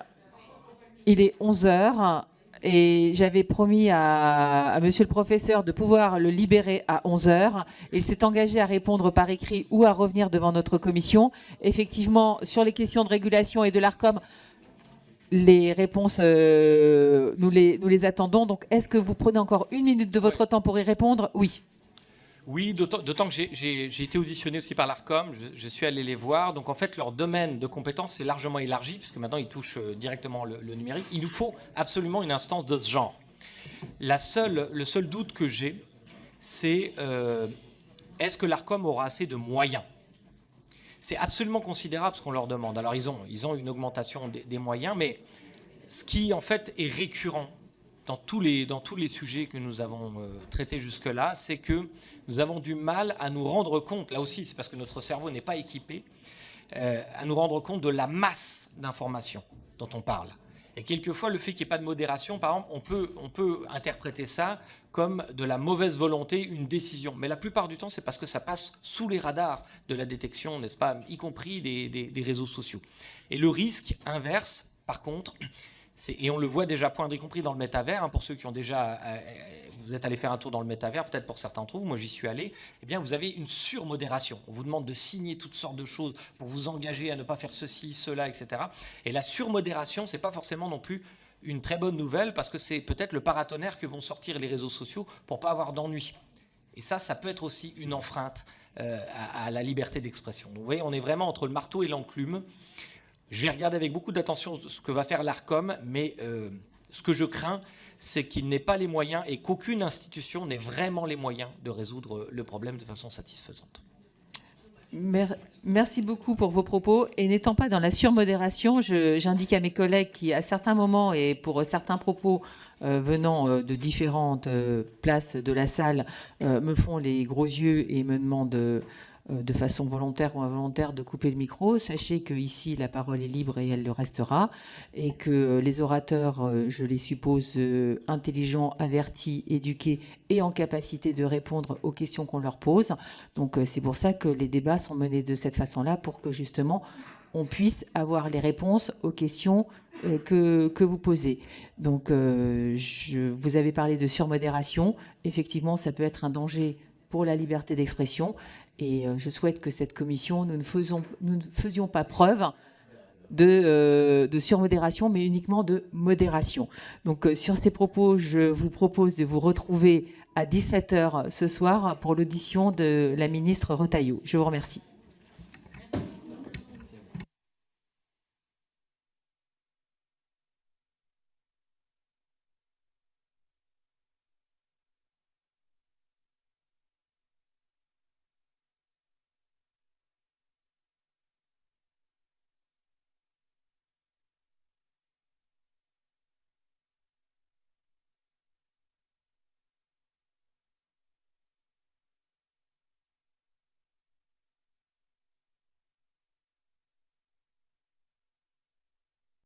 il est 11h et j'avais promis à monsieur le professeur de pouvoir le libérer à 11h. Il s'est engagé à répondre par écrit ou à revenir devant notre commission. Effectivement, sur les questions de régulation et de l'ARCOM, les réponses, nous les attendons. Donc, est-ce que vous prenez encore 1 minute de votre temps pour y répondre? Oui. Oui, d'autant que j'ai été auditionné aussi par l'ARCOM, je suis allé les voir. Donc en fait, leur domaine de compétence est largement élargi, puisque maintenant ils touchent directement le numérique. Il nous faut absolument une instance de ce genre. Le seul doute que j'ai, c'est est-ce que l'ARCOM aura assez de moyens? C'est absolument considérable ce qu'on leur demande. Alors ils ont une augmentation des moyens, mais ce qui en fait est récurrent dans tous les sujets que nous avons traités jusque-là, c'est que nous avons du mal à nous rendre compte, là aussi c'est parce que notre cerveau n'est pas équipé, à nous rendre compte de la masse d'informations dont on parle. Et quelquefois, le fait qu'il n'y ait pas de modération, par exemple, on peut interpréter ça comme de la mauvaise volonté, une décision. Mais la plupart du temps, c'est parce que ça passe sous les radars de la détection, n'est-ce pas, y compris des réseaux sociaux. Et le risque inverse, par contre, et on le voit déjà poindre, y compris dans le métavers, hein, pour ceux qui ont déjà... vous êtes allé faire un tour dans le métavers, peut-être pour certains d'entre vous, moi j'y suis allé, eh bien vous avez une surmodération. On vous demande de signer toutes sortes de choses pour vous engager à ne pas faire ceci, cela, etc. Et la surmodération, c'est pas forcément non plus une très bonne nouvelle, parce que c'est peut-être le paratonnerre que vont sortir les réseaux sociaux pour pas avoir d'ennui. Et ça peut être aussi une enfreinte à la liberté d'expression. Donc vous voyez, on est vraiment entre le marteau et l'enclume. Je vais regarder avec beaucoup d'attention ce que va faire l'ARCOM, mais ce que je crains, c'est qu'il n'ait pas les moyens et qu'aucune institution n'ait vraiment les moyens de résoudre le problème de façon satisfaisante. Merci beaucoup pour vos propos. Et n'étant pas dans la surmodération, j'indique à mes collègues qui, à certains moments et pour certains propos venant de différentes places de la salle, me font les gros yeux et me demandent de façon volontaire ou involontaire de couper le micro. Sachez qu'ici, la parole est libre et elle le restera, et que les orateurs, je les suppose intelligents, avertis, éduqués et en capacité de répondre aux questions qu'on leur pose. Donc c'est pour ça que les débats sont menés de cette façon-là, pour que justement on puisse avoir les réponses aux questions que vous posez. Donc vous avez parlé de surmodération. Effectivement, ça peut être un danger pour la liberté d'expression. Et je souhaite que cette commission, nous ne faisions pas preuve de surmodération, mais uniquement de modération. Donc sur ces propos, je vous propose de vous retrouver à 17h ce soir pour l'audition de la ministre Retailleau. Je vous remercie.